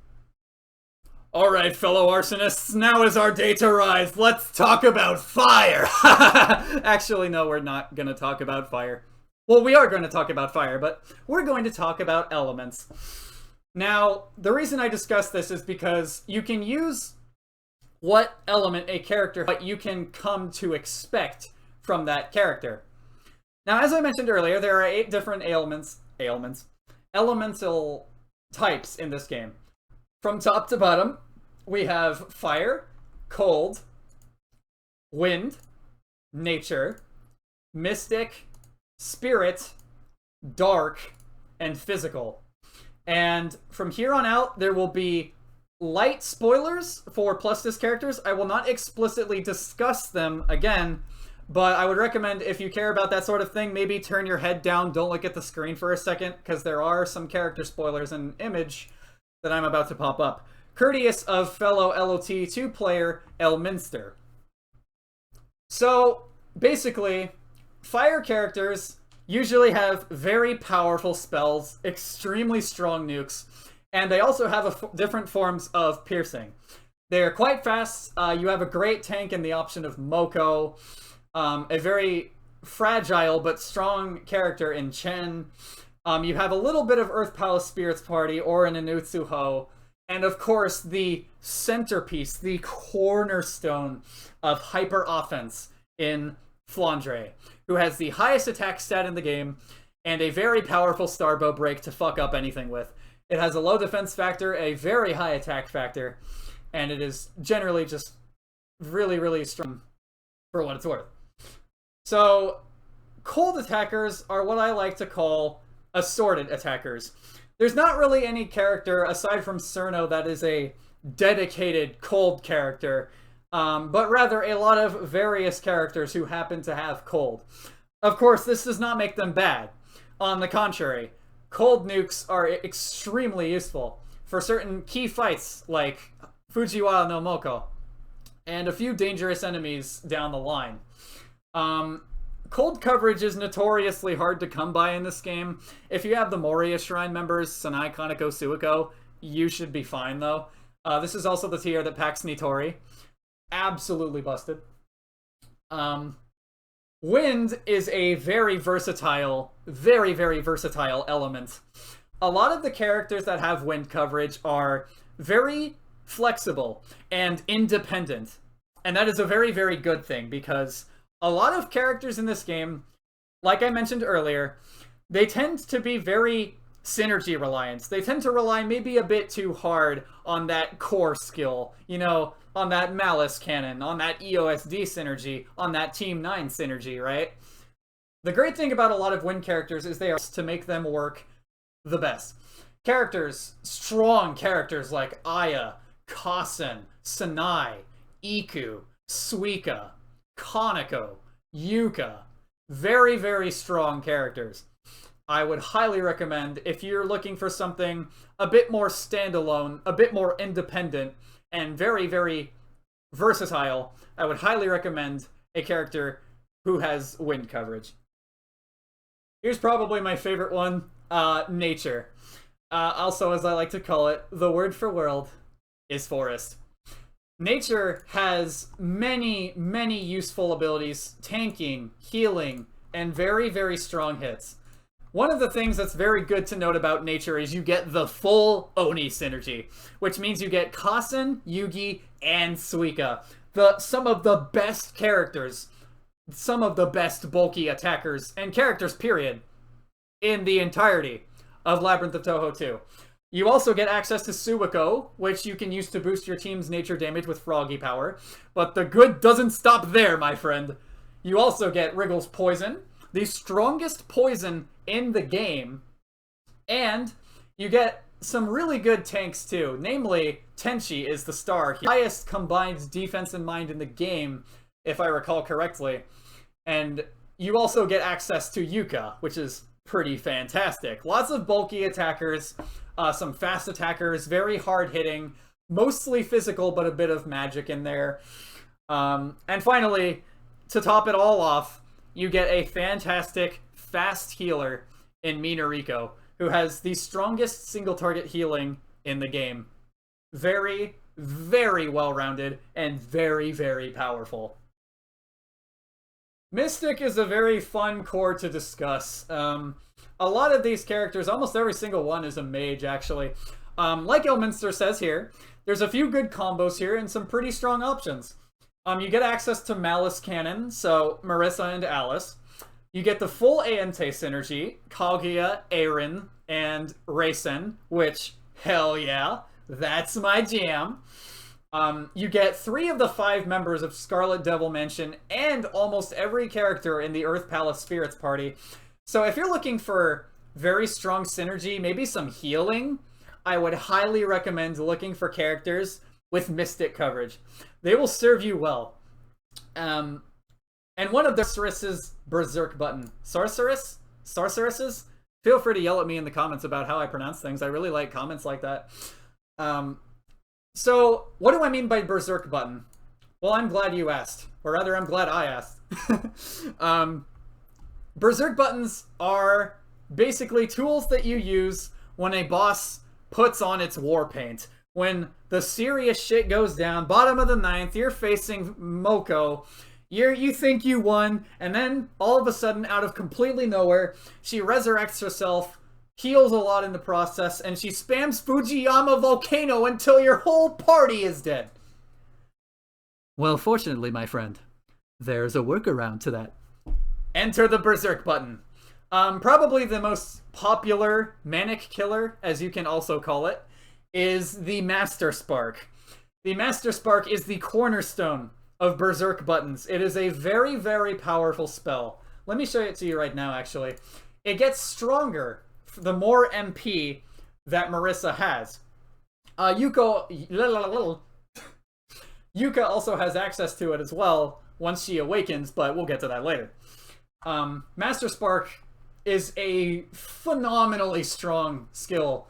Speaker 1: Alright, fellow arsonists, now is our day to rise. Let's talk about fire! Actually, no, we're not going to talk about fire. Well, we are going to talk about fire, but we're going to talk about elements. Now, the reason I discuss this is because you can use what element a character, what you can come to expect from that character. Now, as I mentioned earlier, there are 8 different elemental types in this game. From top to bottom, we have fire, cold, wind, nature, mystic, spirit, dark, and physical. And from here on out, there will be light spoilers for plus disc characters. I will not explicitly discuss them again, but I would recommend, if you care about that sort of thing, maybe turn your head down, don't look at the screen for a second, because there are some character spoilers in image that I'm about to pop up. Courteous of fellow LOT 2-player Elminster. So, basically, fire characters usually have very powerful spells, extremely strong nukes, and they also have different forms of piercing. They're quite fast. You have a great tank in the option of Moko, a very fragile but strong character in Chen. You have a little bit of Earth Palace Spirits Party or an Inutsuho, and of course the centerpiece, the cornerstone of hyper offense in Flandre, who has the highest attack stat in the game and a very powerful Starbow break to fuck up anything with. It has a low defense factor, a very high attack factor, and it is generally just really, really strong for what it's worth. So, cold attackers are what I like to call assorted attackers. There's not really any character, aside from Cerno, that is a dedicated cold character, but rather a lot of various characters who happen to have cold. Of course, this does not make them bad. On the contrary, cold nukes are extremely useful for certain key fights, like Fujiwara no Moko, and a few dangerous enemies down the line. Cold coverage is notoriously hard to come by in this game. If you have the Moria Shrine members, Sanai, Kaneko, Suiko, you should be fine, though. This is also the tier that packs Nitori. Absolutely busted. Wind is a very versatile, very, very versatile element. A lot of the characters that have wind coverage are very flexible and independent. And that is a very, very good thing, because a lot of characters in this game, like I mentioned earlier, they tend to be very synergy reliant. They tend to rely maybe a bit too hard on that core skill, you know, on that Malice Cannon, on that EOSD synergy, on that Team 9 synergy, right? The great thing about a lot of wind characters is they are to make them work the best. Characters, strong characters like Aya, Kasen, Sanai, Iku, Suika, Konako, Yuka. Very, very strong characters. I would highly recommend, if you're looking for something a bit more standalone, a bit more independent, and very, very versatile, I would highly recommend a character who has wind coverage. Here's probably my favorite one, Nature. Also, as I like to call it, the word for world is forest. Nature has many, many useful abilities, tanking, healing, and very, very strong hits. One of the things that's very good to note about Nature is you get the full Oni synergy, which means you get Kasen, Yugi, and Suika. Some of the best characters, some of the best bulky attackers, and characters, period, in the entirety of Labyrinth of Touhou 2. You also get access to Suiko, which you can use to boost your team's nature damage with Froggy power. But the good doesn't stop there, my friend. You also get Wriggle's Poison, the strongest poison in the game, and you get some really good tanks too. Namely, Tenchi is the star. Highest combined defense and mind in the game, if I recall correctly. And you also get access to Yuka, which is pretty fantastic. Lots of bulky attackers, some fast attackers, very hard hitting, mostly physical, but a bit of magic in there. And finally, to top it all off, you get a fantastic fast healer in Minariko, who has the strongest single target healing in the game. Very, very well-rounded and very, very powerful. Mystic is a very fun core to discuss. A lot of these characters, almost every single one is a mage, actually. Like Elminster says here, there's a few good combos here and some pretty strong options. You get access to Malice Cannon, so Marissa and Alice. You get the full Aente synergy, Kaguya, Eren, and Reisen, which, hell yeah, that's my jam. You get 3 of the 5 members of Scarlet Devil Mansion and almost every character in the Earth Palace Spirits Party. So if you're looking for very strong synergy, maybe some healing, I would highly recommend looking for characters with Mystic coverage. They will serve you well. And one of the sorceresses' Berserk button. Sorceresses? Feel free to yell at me in the comments about how I pronounce things. I really like comments like that. So, what do I mean by Berserk button? Well, I'm glad you asked. Or rather, I'm glad I asked. Berserk buttons are basically tools that you use when a boss puts on its war paint. When the serious shit goes down, bottom of the 9th, you're facing Moko, you think you won, and then all of a sudden, out of completely nowhere, she resurrects herself, heals a lot in the process, and she spams Fujiyama Volcano until your whole party is dead. Well, fortunately, my friend, there's a workaround to that. Enter the Berserk button. Probably the most popular Manic Killer, as you can also call it, is the Master Spark. The Master Spark is the cornerstone of Berserk buttons. It is a very, very powerful spell. Let me show it to you right now, actually. It gets stronger the more MP that Marissa has. Yuka also has access to it as well once she awakens, but we'll get to that later. Master Spark is a phenomenally strong skill.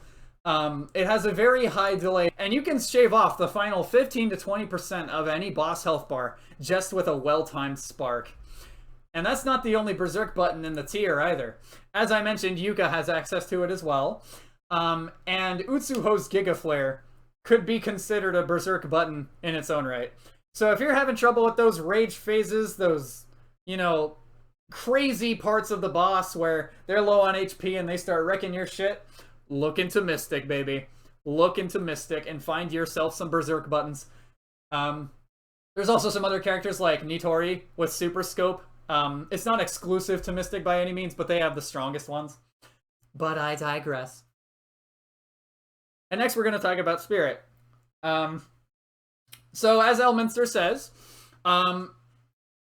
Speaker 1: It has a very high delay, and you can shave off the final 15 to 20% of any boss health bar just with a well-timed spark. And that's not the only Berserk button in the tier either. As I mentioned, Yuka has access to it as well. And Utsuho's Giga Flare could be considered a berserk button in its own right. So if you're having trouble with those rage phases, those, you know, crazy parts of the boss where they're low on HP and they start wrecking your shit, look into Mystic, baby. Look into Mystic and find yourself some berserk buttons. There's also some other characters like Nitori with Super Scope. It's not exclusive to Mystic by any means, but they have the strongest ones. But I digress. And next we're going to talk about Spirit. So as Elminster says,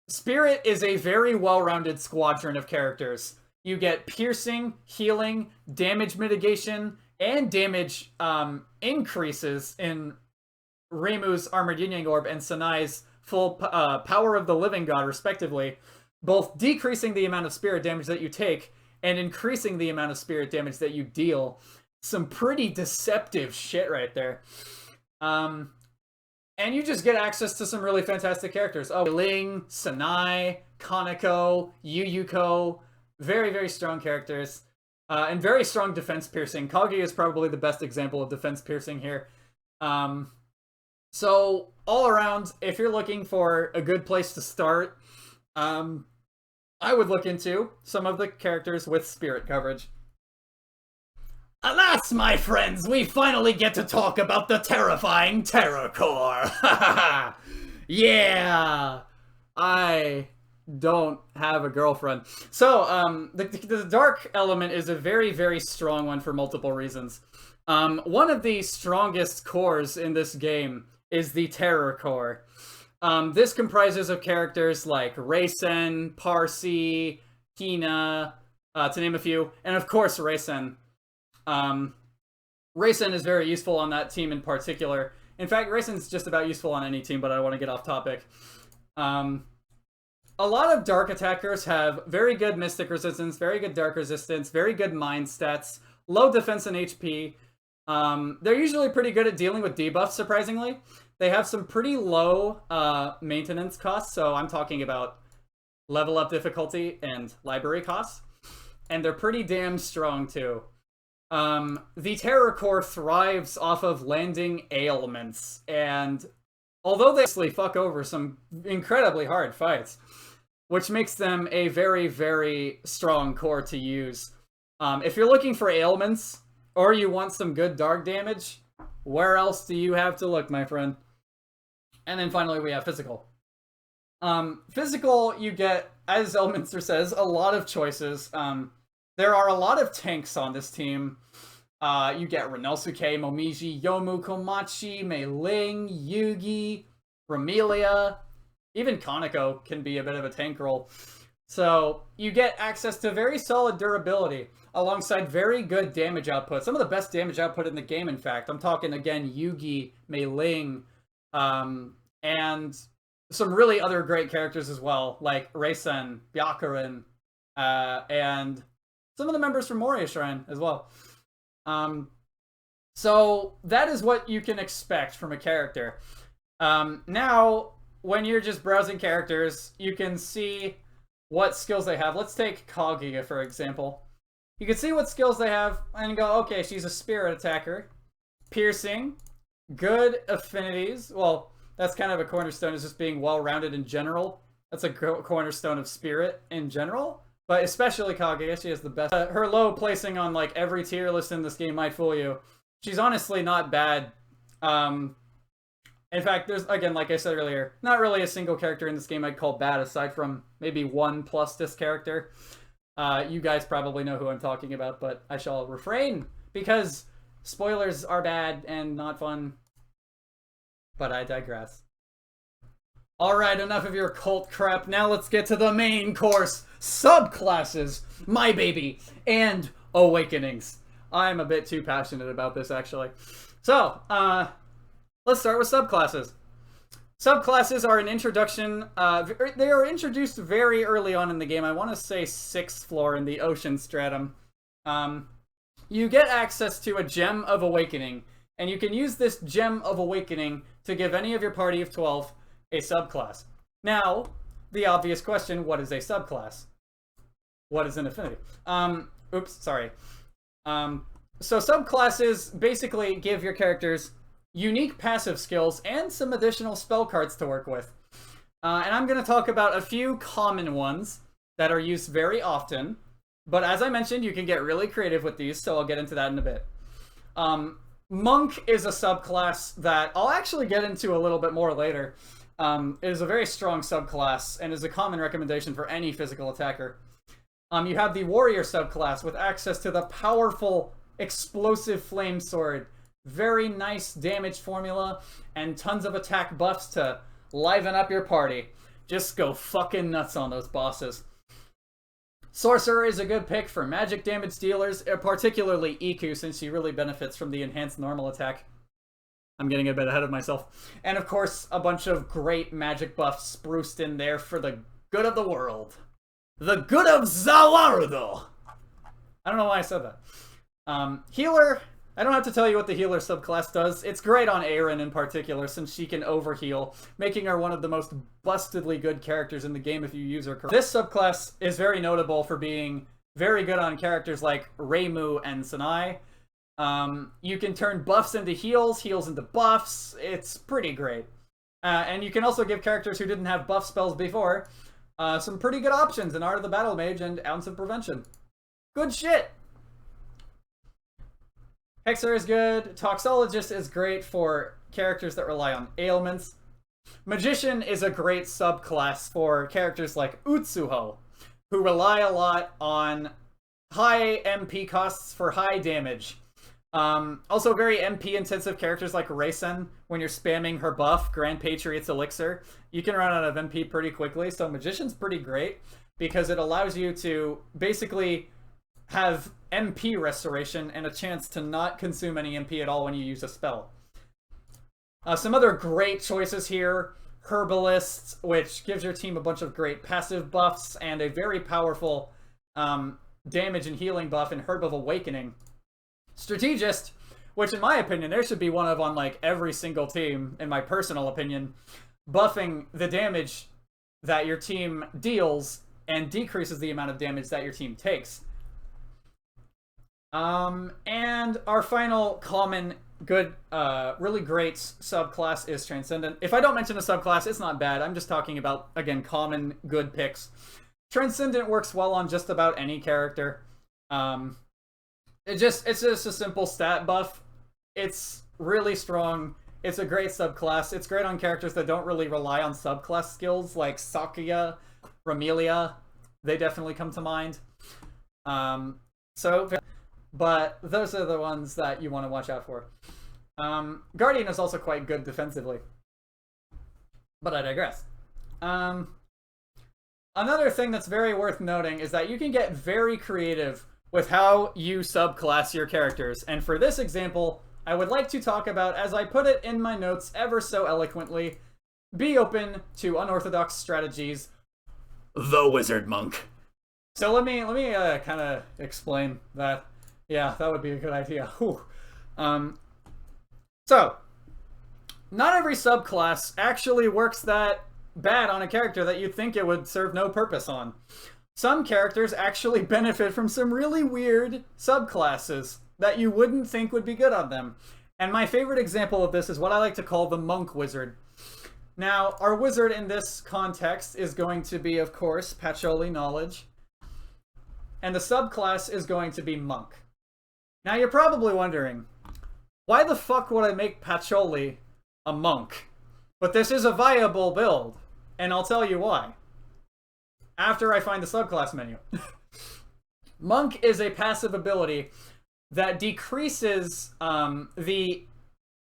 Speaker 1: Spirit is a very well-rounded squadron of characters. You get piercing, healing, damage mitigation, and damage increases in Reimu's Armored Yin Yang Orb and Sanai's full Power of the Living God, respectively, both decreasing the amount of spirit damage that you take and increasing the amount of spirit damage that you deal. Some pretty deceptive shit right there. And you just get access to some really fantastic characters. Oh, Ling, Sanai, Kaneko, Yuyuko. Very, very strong characters. And very strong defense piercing. Kaguya is probably the best example of defense piercing here. So, all around, if you're looking for a good place to start, I would look into some of the characters with spirit coverage. Alas, my friends, we finally get to talk about the terrifying Terror Core. Yeah, I don't have a girlfriend. So, the dark element is a very, very strong one for multiple reasons. One of the strongest cores in this game is the Terror Core. This comprises of characters like Reisen, Parsi, Hina, to name a few, and of course Reisen. Reisen is very useful on that team in particular. In fact, Reisen's just about useful on any team, but I don't want to get off topic. A lot of dark attackers have very good mystic resistance, very good dark resistance, very good mind stats, low defense and HP. They're usually pretty good at dealing with debuffs, surprisingly. They have some pretty low maintenance costs, so I'm talking about level up difficulty and library costs. And they're pretty damn strong, too. The Terror Core thrives off of landing ailments, and although they actually fuck over some incredibly hard fights, which makes them a very, very strong core to use. If you're looking for ailments, or you want some good dark damage, where else do you have to look, my friend? And then finally we have physical. Physical, you get, as Elminster says, a lot of choices. There are a lot of tanks on this team. You get Renosuke, Momiji, Yomu, Komachi, Mei Ling, Yugi, Ramelia. Even Kaneko can be a bit of a tank role. So you get access to very solid durability alongside very good damage output. Some of the best damage output in the game, in fact. I'm talking, again, Yugi, Mei Ling, and some really other great characters as well, like Reisen, Byakuren, and some of the members from Moria Shrine as well. So that is what you can expect from a character. Now, when you're just browsing characters, you can see what skills they have. Let's take Kaguya, for example. You can see what skills they have and go, okay, she's a spirit attacker. Piercing. Good affinities. Well, that's kind of a cornerstone, is just being well-rounded in general. That's a cornerstone of spirit in general. But especially Kaguya, she has the best. Her low placing on like every tier list in this game might fool you. She's honestly not bad. In fact, there's, again, like I said earlier, not really a single character in this game I'd call bad, aside from maybe one plus this character. You guys probably know who I'm talking about, but I shall refrain, because spoilers are bad and not fun. But I digress. Alright, enough of your cult crap. Now let's get to the main course. Subclasses, my baby, and awakenings. I'm a bit too passionate about this, actually. So, let's start with subclasses. Subclasses are an introduction. They are introduced very early on in the game. I want to say 6th floor in the Ocean Stratum. You get access to a Gem of Awakening, and you can use this Gem of Awakening to give any of your party of 12 a subclass. Now, the obvious question, what is a subclass? What is an affinity? Oops, sorry. So subclasses basically give your characters unique passive skills, and some additional spell cards to work with. And I'm going to talk about a few common ones that are used very often. But as I mentioned, you can get really creative with these, so I'll get into that in a bit. Monk is a subclass that I'll actually get into a little bit more later. It is a very strong subclass and is a common recommendation for any physical attacker. You have the Warrior subclass with access to the powerful Explosive Flame Sword. Very nice damage formula and tons of attack buffs to liven up your party. Just go fucking nuts on those bosses. Sorcerer is a good pick for magic damage dealers, particularly Iku, since she really benefits from the enhanced normal attack. I'm getting a bit ahead of myself. And of course, a bunch of great magic buffs spruced in there for the good of the world. The good of Zawarudo! I don't know why I said that. Healer, I don't have to tell you what the healer subclass does. It's great on Erin in particular, since she can overheal, making her one of the most bustedly good characters in the game if you use her correctly. This subclass is very notable for being very good on characters like Reimu and Sanai. You can turn buffs into heals, heals into buffs. It's pretty great. And you can also give characters who didn't have buff spells before some pretty good options in Art of the Battle Mage and Ounce of Prevention. Good shit! Hexer is good. Toxologist is great for characters that rely on ailments. Magician is a great subclass for characters like Utsuho, who rely a lot on high MP costs for high damage. Also very MP intensive characters like Reisen, when you're spamming her buff, Grand Patriot's Elixir, you can run out of MP pretty quickly, so Magician's pretty great because it allows you to basically have MP restoration and a chance to not consume any MP at all when you use a spell. Some other great choices here. Herbalist, which gives your team a bunch of great passive buffs and a very powerful damage and healing buff in Herb of Awakening. Strategist, which in my opinion, there should be one of on like every single team, in my personal opinion, buffing the damage that your team deals and decreases the amount of damage that your team takes. And our final common good, really great subclass is Transcendent. If I don't mention a subclass, it's not bad. I'm just talking about, again, common good picks. Transcendent works well on just about any character. It's just a simple stat buff. It's really strong. It's a great subclass. It's great on characters that don't really rely on subclass skills, like Sakuya, Ramelia. They definitely come to mind. But those are the ones that you want to watch out for. Guardian is also quite good defensively. But I digress. Another thing that's very worth noting is that you can get very creative with how you subclass your characters. And for this example, I would like to talk about, as I put it in my notes ever so eloquently, be open to unorthodox strategies. The Wizard Monk. So let me kind of explain that. Yeah, that would be a good idea. So, not every subclass actually works that bad on a character that you'd think it would serve no purpose on. Some characters actually benefit from some really weird subclasses that you wouldn't think would be good on them. And my favorite example of this is what I like to call the Monk Wizard. Now, our wizard in this context is going to be, of course, Patchouli Knowledge. And the subclass is going to be Monk. Now you're probably wondering, why the fuck would I make Patchouli a monk? But this is a viable build, and I'll tell you why. After I find the subclass menu. Monk is a passive ability that decreases the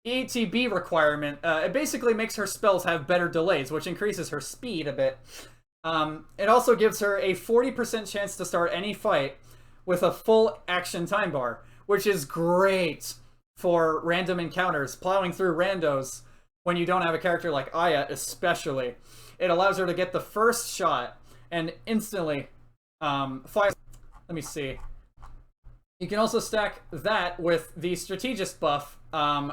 Speaker 1: ETB requirement. It basically makes her spells have better delays, which increases her speed a bit. It also gives her a 40% chance to start any fight with a full action time bar, which is great for random encounters, plowing through randos when you don't have a character like Aya especially. It allows her to get the first shot and instantly fire. Let me see. You can also stack that with the Strategist buff,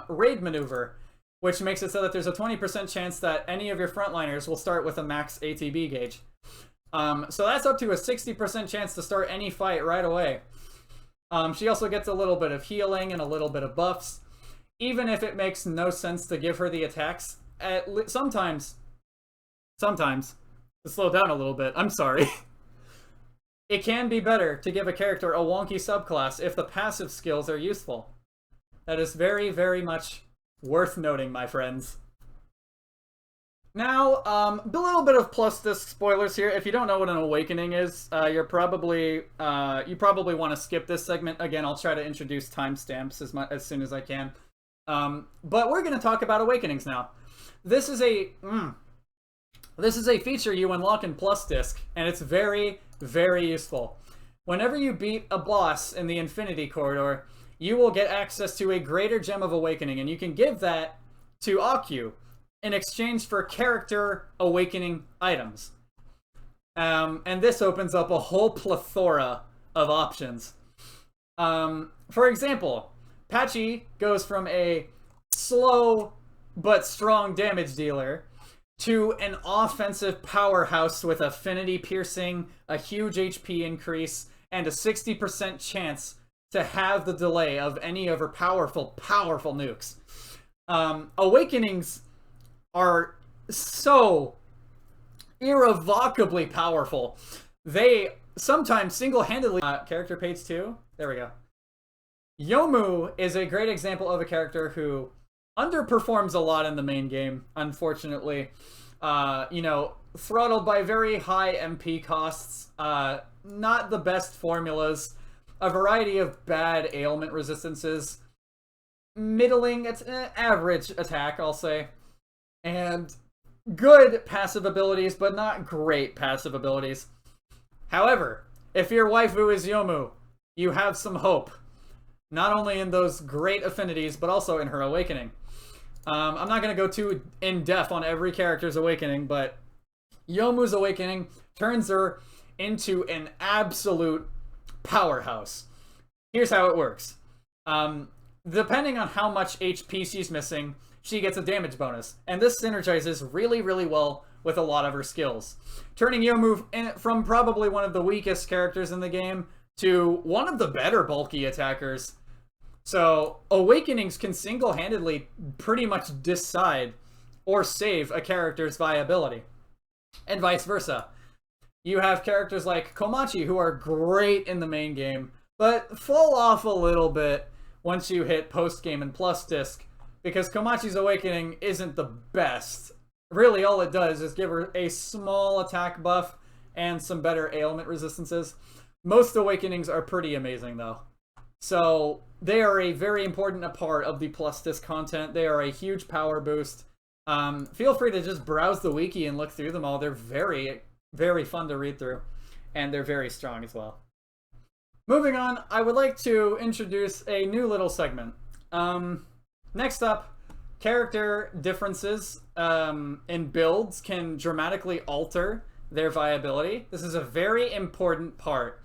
Speaker 1: Raid Maneuver, which makes it so that there's a 20% chance that any of your frontliners will start with a max ATB gauge. So that's up to a 60% chance to start any fight right away. She also gets a little bit of healing and a little bit of buffs. even if it makes no sense to give her the attacks, sometimes, to slow down a little bit, I'm sorry. It can be better to give a character a wonky subclass if the passive skills are useful. That is very, very much worth noting, my friends. Now, a little bit of plus disc spoilers here. If you don't know what an awakening is, you probably want to skip this segment. Again, I'll try to introduce timestamps as soon as I can. But we're going to talk about awakenings now. This is a feature you unlock in plus disc, and it's very, very useful. Whenever you beat a boss in the Infinity Corridor, you will get access to a greater gem of awakening, and you can give that to Aku in exchange for character awakening items. And this opens up a whole plethora of options. For example, Patchy goes from a slow but strong damage dealer to an offensive powerhouse with affinity piercing, a huge HP increase, and a 60% chance to have the delay of any of her powerful nukes. Awakenings are so irrevocably powerful. They sometimes single-handedly... character page 2? There we go. Yomu is a great example of a character who underperforms a lot in the main game, unfortunately. You know, throttled by very high MP costs, not the best formulas, a variety of bad ailment resistances, middling, it's an average attack, I'll say, and good passive abilities, but not great passive abilities. However, if your waifu is Yomu, you have some hope. Not only in those great affinities, but also in her awakening. I'm not going to go too in-depth on every character's awakening, but Yomu's awakening turns her into an absolute powerhouse. Here's how it works. Depending on how much HP she's missing, she gets a damage bonus, and this synergizes really, really well with a lot of her skills, turning Yomu from probably one of the weakest characters in the game to one of the better bulky attackers. So, awakenings can single-handedly pretty much decide or save a character's viability, and vice versa. You have characters like Komachi who are great in the main game, but fall off a little bit once you hit post-game and plus disc, because Komachi's awakening isn't the best. Really, all it does is give her a small attack buff and some better ailment resistances. Most awakenings are pretty amazing, though. So, they are a very important part of the plus disc content. They are a huge power boost. Feel free to just browse the wiki and look through them all. They're very, very fun to read through, and they're very strong as well. Moving on, I would like to introduce a new little segment. Next up, character differences in builds can dramatically alter their viability. This is a very important part.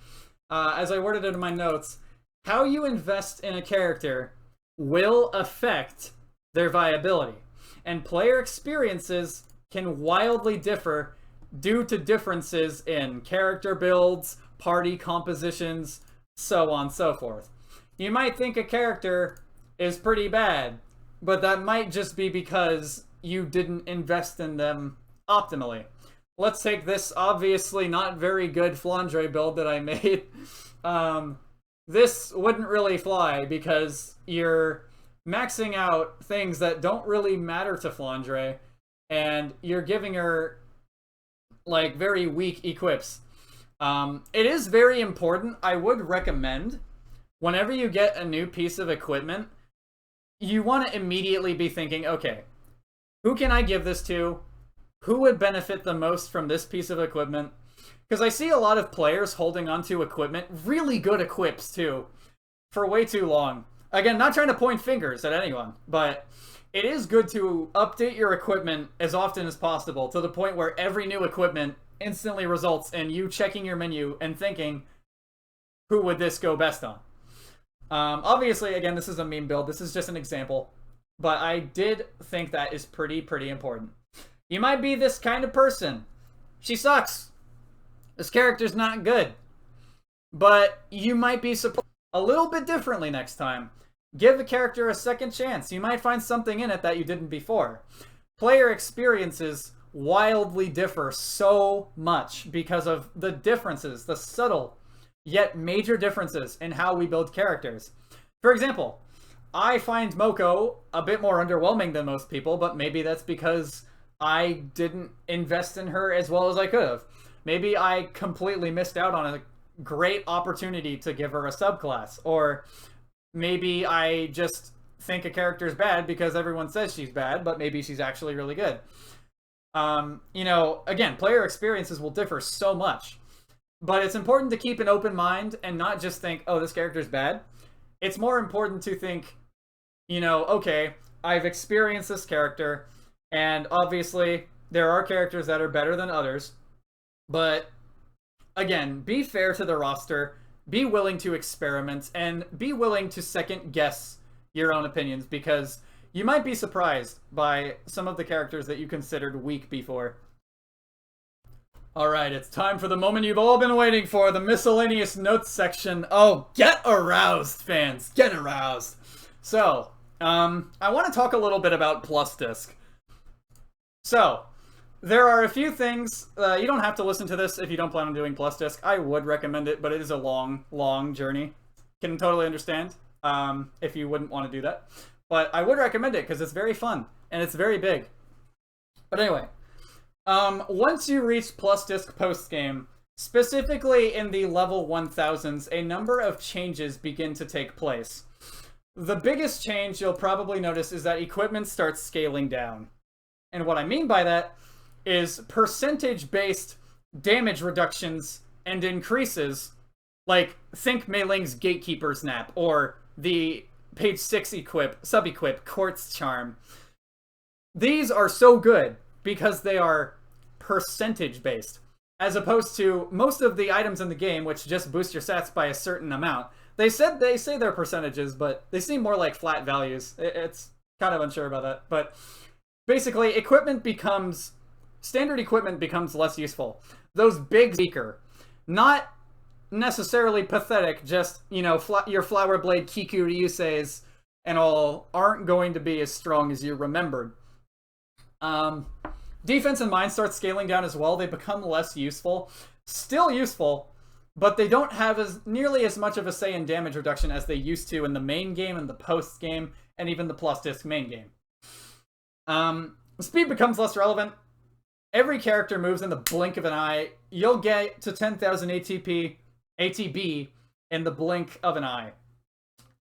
Speaker 1: As I worded it in my notes, how you invest in a character will affect their viability, and player experiences can wildly differ due to differences in character builds, party compositions, so on and so forth. You might think a character is pretty bad, but that might just be because you didn't invest in them optimally. Let's take this obviously not very good Flandre build that I made. This wouldn't really fly because you're maxing out things that don't really matter to Flandre, and you're giving her like very weak equips. It is very important. I would recommend whenever you get a new piece of equipment, you want to immediately be thinking, okay, who can I give this to? Who would benefit the most from this piece of equipment? Because I see a lot of players holding onto equipment, really good equips too, for way too long. Again, not trying to point fingers at anyone, but it is good to update your equipment as often as possible to the point where every new equipment instantly results in you checking your menu and thinking, who would this go best on? Obviously, again, this is a meme build. This is just an example, but I did think that is pretty important. You might be this kind of person. She sucks. This character's not good. But you might be supposed a little bit differently next time. Give a character a second chance. You might find something in it that you didn't before. Player experiences wildly differ so much because of the differences, the subtle yet major differences in how we build characters. For example, I find Moko a bit more underwhelming than most people, but maybe that's because I didn't invest in her as well as I could have. Maybe I completely missed out on a great opportunity to give her a subclass, or maybe I just think a character's bad because everyone says she's bad, but maybe she's actually really good. You know, again, player experiences will differ so much, but it's important to keep an open mind and not just think, oh, this character's bad. It's more important to think, you know, okay, I've experienced this character, and obviously there are characters that are better than others, but again, be fair to the roster, be willing to experiment, and be willing to second guess your own opinions, because you might be surprised by some of the characters that you considered weak before. Alright, it's time for the moment you've all been waiting for, the miscellaneous notes section. Oh, get aroused, fans. Get aroused. So, I want to talk a little bit about Plus Disc. So, there are a few things. You don't have to listen to this if you don't plan on doing Plus Disc. I would recommend it, but it is a long, long journey. Can totally understand if you wouldn't want to do that. But I would recommend it because it's very fun and it's very big. But anyway, once you reach Plus Disc post-game, specifically in the level 1000s, a number of changes begin to take place. The biggest change you'll probably notice is that equipment starts scaling down. And what I mean by that is percentage-based damage reductions and increases, like think Mei Ling's Gatekeeper's Nap, or the page 6 sub-equip, Quartz Charm. These are so good because they are percentage-based, as opposed to most of the items in the game, which just boost your stats by a certain amount. They say they're percentages, but they seem more like flat values. It's kind of unsure about that, but basically, standard equipment becomes less useful. Those big weaker, not necessarily pathetic, just, you know, your Flower Blade Kiku Ryuseis and all aren't going to be as strong as you remembered. Defense and mine start scaling down as well. They become less useful. Still useful, but they don't have nearly as much of a say in damage reduction as they used to in the main game and the post game and even the Plus Disc main game. Speed becomes less relevant. Every character moves in the blink of an eye. You'll get to 10,000 ATB in the blink of an eye.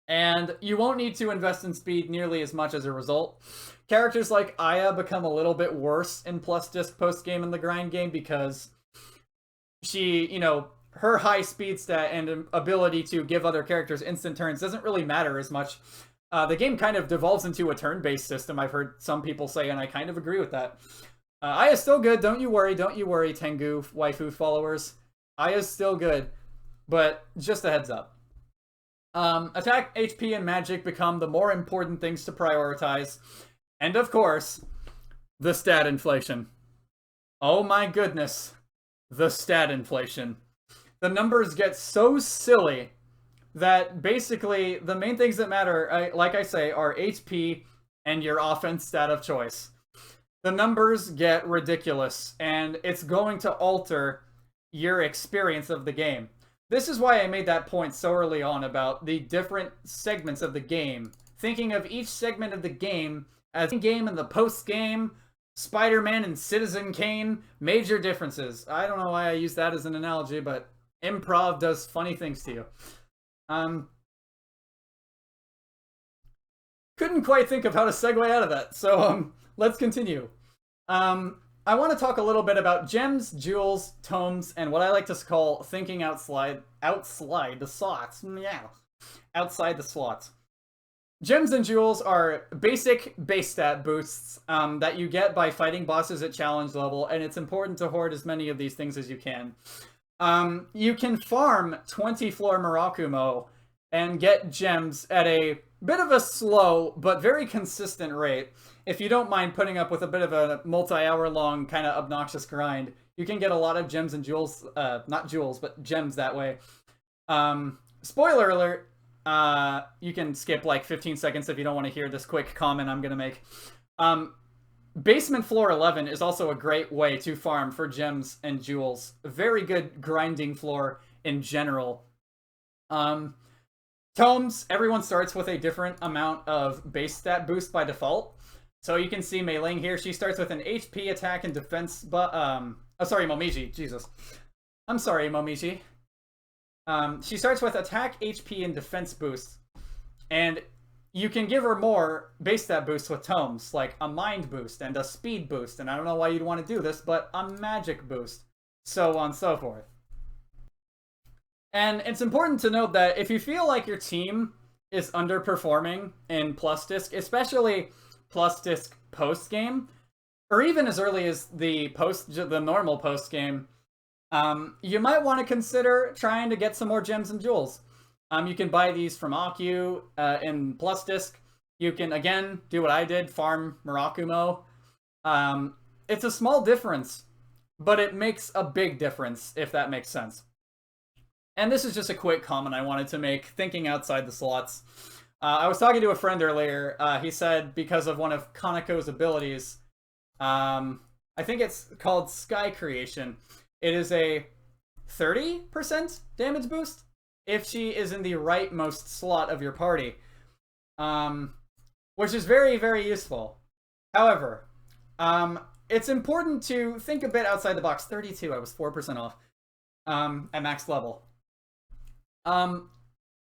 Speaker 1: And you won't need to invest in speed nearly as much as a result. Characters like Aya become a little bit worse in Plus Disc post-game in the grind game because she, you know, her high speed stat and ability to give other characters instant turns doesn't really matter as much. The game kind of devolves into a turn-based system, I've heard some people say, and I kind of agree with that. Aya's still good, don't you worry, Tengu waifu followers. Aya's still good, but just a heads up. Attack, HP, and magic become the more important things to prioritize. And of course, the stat inflation. Oh my goodness, the stat inflation. The numbers get so silly that basically the main things that matter, like I say, are HP and your offense stat of choice. The numbers get ridiculous, and it's going to alter your experience of the game. This is why I made that point so early on about the different segments of the game. Thinking of each segment of the game as the game and the post-game, Spider-Man and Citizen Kane, major differences. I don't know why I use that as an analogy, but improv does funny things to you. Couldn't quite think of how to segue out of that, so let's continue. I want to talk a little bit about gems, jewels, tomes, and what I like to call thinking outside the slots. Yeah, outside the slots. Gems and jewels are basic base stat boosts that you get by fighting bosses at challenge level, and it's important to hoard as many of these things as you can. You can farm 20 floor Murakumo and get gems at a bit of a slow but very consistent rate. If you don't mind putting up with a bit of a multi-hour long kind of obnoxious grind, you can get a lot of gems and jewels, not jewels, but gems that way. Spoiler alert, you can skip like 15 seconds if you don't want to hear this quick comment I'm going to make. Basement floor 11 is also a great way to farm for gems and jewels. Very good grinding floor in general. Tomes, everyone starts with a different amount of base stat boost by default. So you can see Mei Ling here. She starts with an HP, attack, and defense, but oh, sorry, Momiji. Jesus. I'm sorry, Momiji. She starts with attack, HP, and defense boosts. And you can give her more base stat boosts with tomes, like a mind boost and a speed boost. And I don't know why you'd want to do this, but a magic boost. So on and so forth. And it's important to note that if you feel like your team is underperforming in Plus Disc, especially Plus Disc post-game, or even as early as the normal post-game, you might want to consider trying to get some more gems and jewels. You can buy these from Akyu in Plus Disc. You can, again, do what I did, farm Murakumo. It's a small difference, but it makes a big difference, if that makes sense. And this is just a quick comment I wanted to make, thinking outside the slots. I was talking to a friend earlier. He said because of one of Kaneko's abilities, I think it's called Sky Creation, it is a 30% damage boost if she is in the rightmost slot of your party, which is very, very useful. However, it's important to think a bit outside the box. 32, I was 4% off at max level.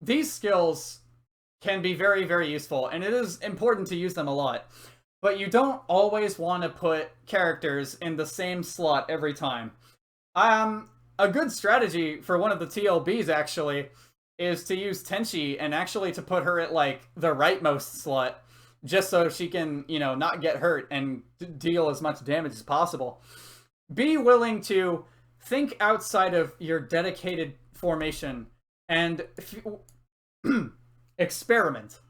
Speaker 1: These skills can be very, very useful, and it is important to use them a lot. But you don't always want to put characters in the same slot every time. A good strategy for one of the TLBs, actually, is to use Tenchi and actually to put her at, like, the rightmost slot, just so she can, you know, not get hurt and deal as much damage as possible. Be willing to think outside of your dedicated formation and experiment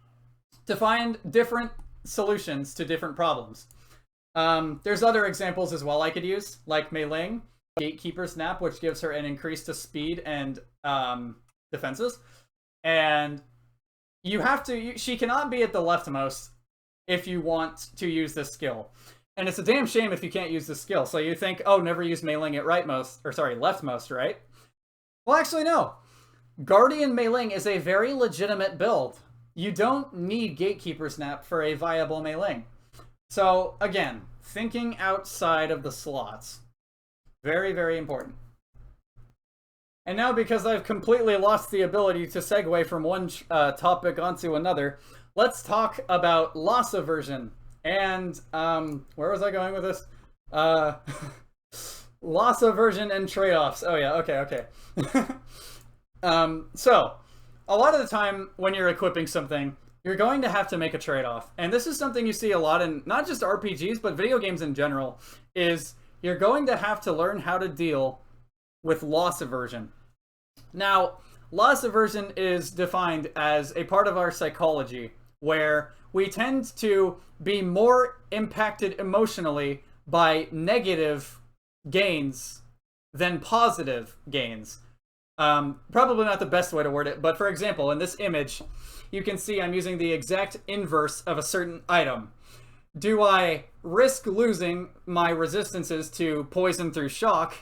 Speaker 1: to find different solutions to different problems. There's other examples as well I could use, like Mei Ling, Gatekeeper Snap, which gives her an increase to speed and defenses. And you have to, she cannot be at the leftmost if you want to use this skill. And it's a damn shame if you can't use this skill. So you think, oh, never use Mei Ling at rightmost, or sorry, leftmost, right? Well, actually, no. Guardian Mei Ling is a very legitimate build. You don't need Gatekeeper Snap for a viable Mei Ling. So, again, thinking outside of the slots. Very, very important. And now, because I've completely lost the ability to segue from one topic onto another, let's talk about loss aversion. And, where was I going with this? Loss aversion and trade-offs. Oh yeah, okay. So, a lot of the time when you're equipping something, you're going to have to make a trade-off. And this is something you see a lot in not just RPGs, but video games in general, is you're going to have to learn how to deal with loss aversion. Now, loss aversion is defined as a part of our psychology, where we tend to be more impacted emotionally by negative gains than positive gains. Probably not the best way to word it, but for example, in this image, you can see I'm using the exact inverse of a certain item. Do I risk losing my resistances to poison through shock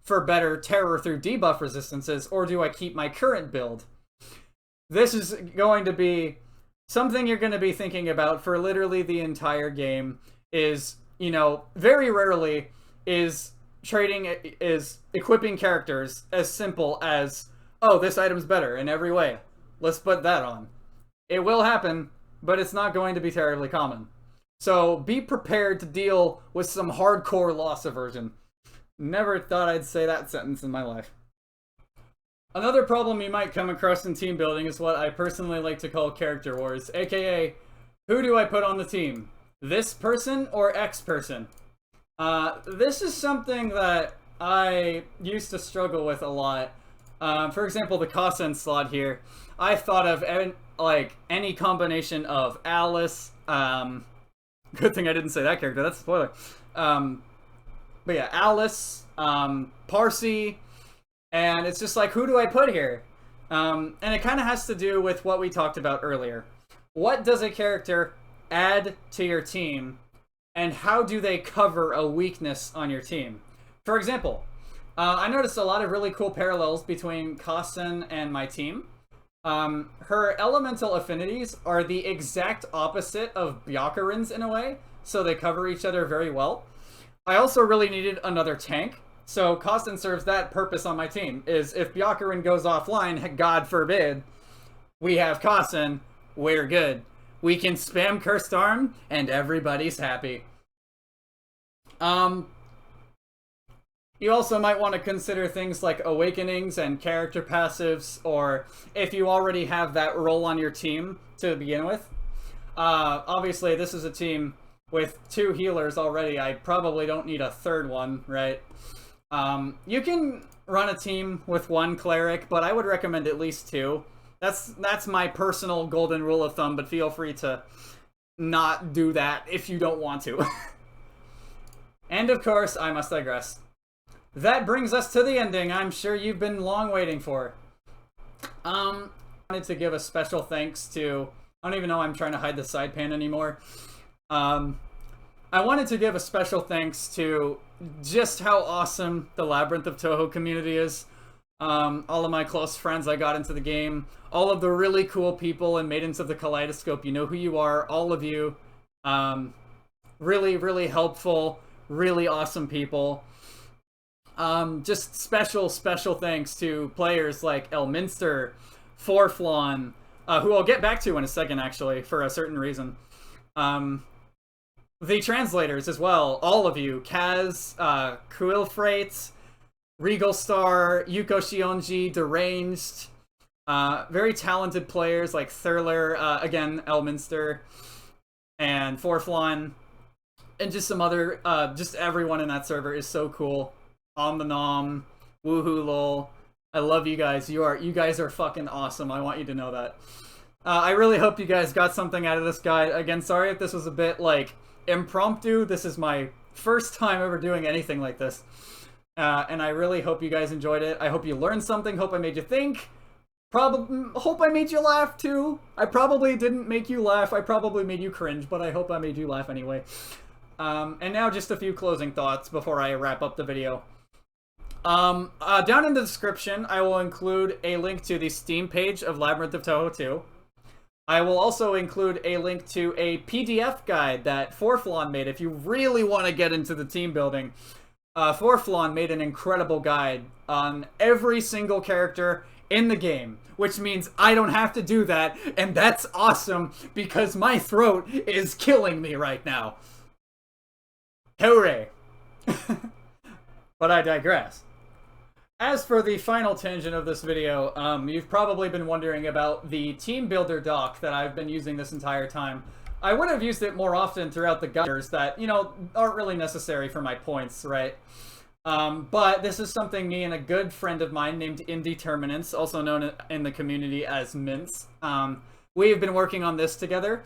Speaker 1: for better terror through debuff resistances, or do I keep my current build? This is going to be something you're going to be thinking about for literally the entire game. Is, you know, very rarely is equipping characters as simple as, oh, this item's better in every way, let's put that on. It will happen, but it's not going to be terribly common. So be prepared to deal with some hardcore loss aversion. Never thought I'd say that sentence in my life. Another problem you might come across in team building is what I personally like to call character wars, aka, who do I put on the team? This person or X person? This is something that I used to struggle with a lot. For example, the Kasen slot here. I thought of any combination of Alice. Good thing I didn't say that character. That's a spoiler. But yeah, Alice, Parsi, and it's just like, who do I put here? And it kind of has to do with what we talked about earlier. What does a character add to your team, and how do they cover a weakness on your team? For example, I noticed a lot of really cool parallels between Kasten and my team. Her elemental affinities are the exact opposite of Byakurin's in a way, so they cover each other very well. I also really needed another tank, so Kasten serves that purpose on my team, is if Byakurin goes offline, God forbid, we have Kasten, we're good. We can spam Cursed Arm, and everybody's happy. You also might want to consider things like awakenings and character passives, or if you already have that role on your team to begin with. Obviously, this is a team with 2 healers already. I probably don't need a 3rd one, right? You can run a team with 1 cleric, but I would recommend at least 2. That's my personal golden rule of thumb, but feel free to not do that if you don't want to. And of course, I must digress. That brings us to the ending I'm sure you've been long waiting for. I wanted to give a special thanks to... I don't even know I'm trying to hide the side pan anymore. I wanted to give a special thanks to just how awesome the Labyrinth of Touhou community is. All of my close friends I got into the game. All of the really cool people and Maidens of the Kaleidoscope. You know who you are, all of you. Really, really helpful. Really awesome people. Just special thanks to players like Elminster, Forflawn, who I'll get back to in a second, actually, for a certain reason. The translators as well, all of you. Kaz, Kuilfrate, Regal Star, Yuko Shionji, Deranged, very talented players like Thurler, again, Elminster, and Forflawn, and just some other, just everyone in that server is so cool. On the nom, woohoo lol. I love you guys. You guys are fucking awesome. I want you to know that. I really hope you guys got something out of this guide. Again, sorry if this was a bit like impromptu. This is my first time ever doing anything like this. And I really hope you guys enjoyed it. I hope you learned something. Hope I made you think. Hope I made you laugh too. I probably didn't make you laugh. I probably made you cringe, but I hope I made you laugh anyway. And now just a few closing thoughts before I wrap up the video. Down in the description, I will include a link to the Steam page of Labyrinth of Touhou 2. I will also include a link to a PDF guide that Forflawn made if you really want to get into the team building. Forflawn made an incredible guide on every single character in the game, which means I don't have to do that, and that's awesome because my throat is killing me right now. Hooray! But I digress. As for the final tangent of this video, you've probably been wondering about the Team Builder doc that I've been using this entire time. I would have used it more often throughout the guides that, you know, aren't really necessary for my points, right? But this is something me and a good friend of mine named Indeterminants, also known in the community as Mints, we have been working on this together,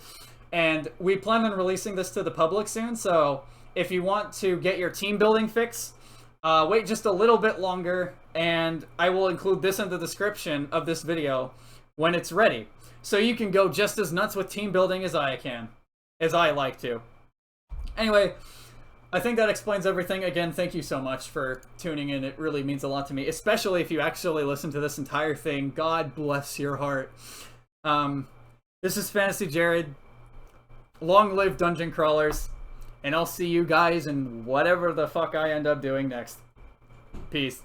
Speaker 1: and we plan on releasing this to the public soon, so if you want to get your team building fix, wait just a little bit longer, and I will include this in the description of this video when it's ready. So you can go just as nuts with team building as I can. As I like to. Anyway, I think that explains everything. Again, thank you so much for tuning in. It really means a lot to me, especially if you actually listen to this entire thing. God bless your heart. This is FantasyJared. Long live Dungeon Crawlers. And I'll see you guys in whatever the fuck I end up doing next. Peace.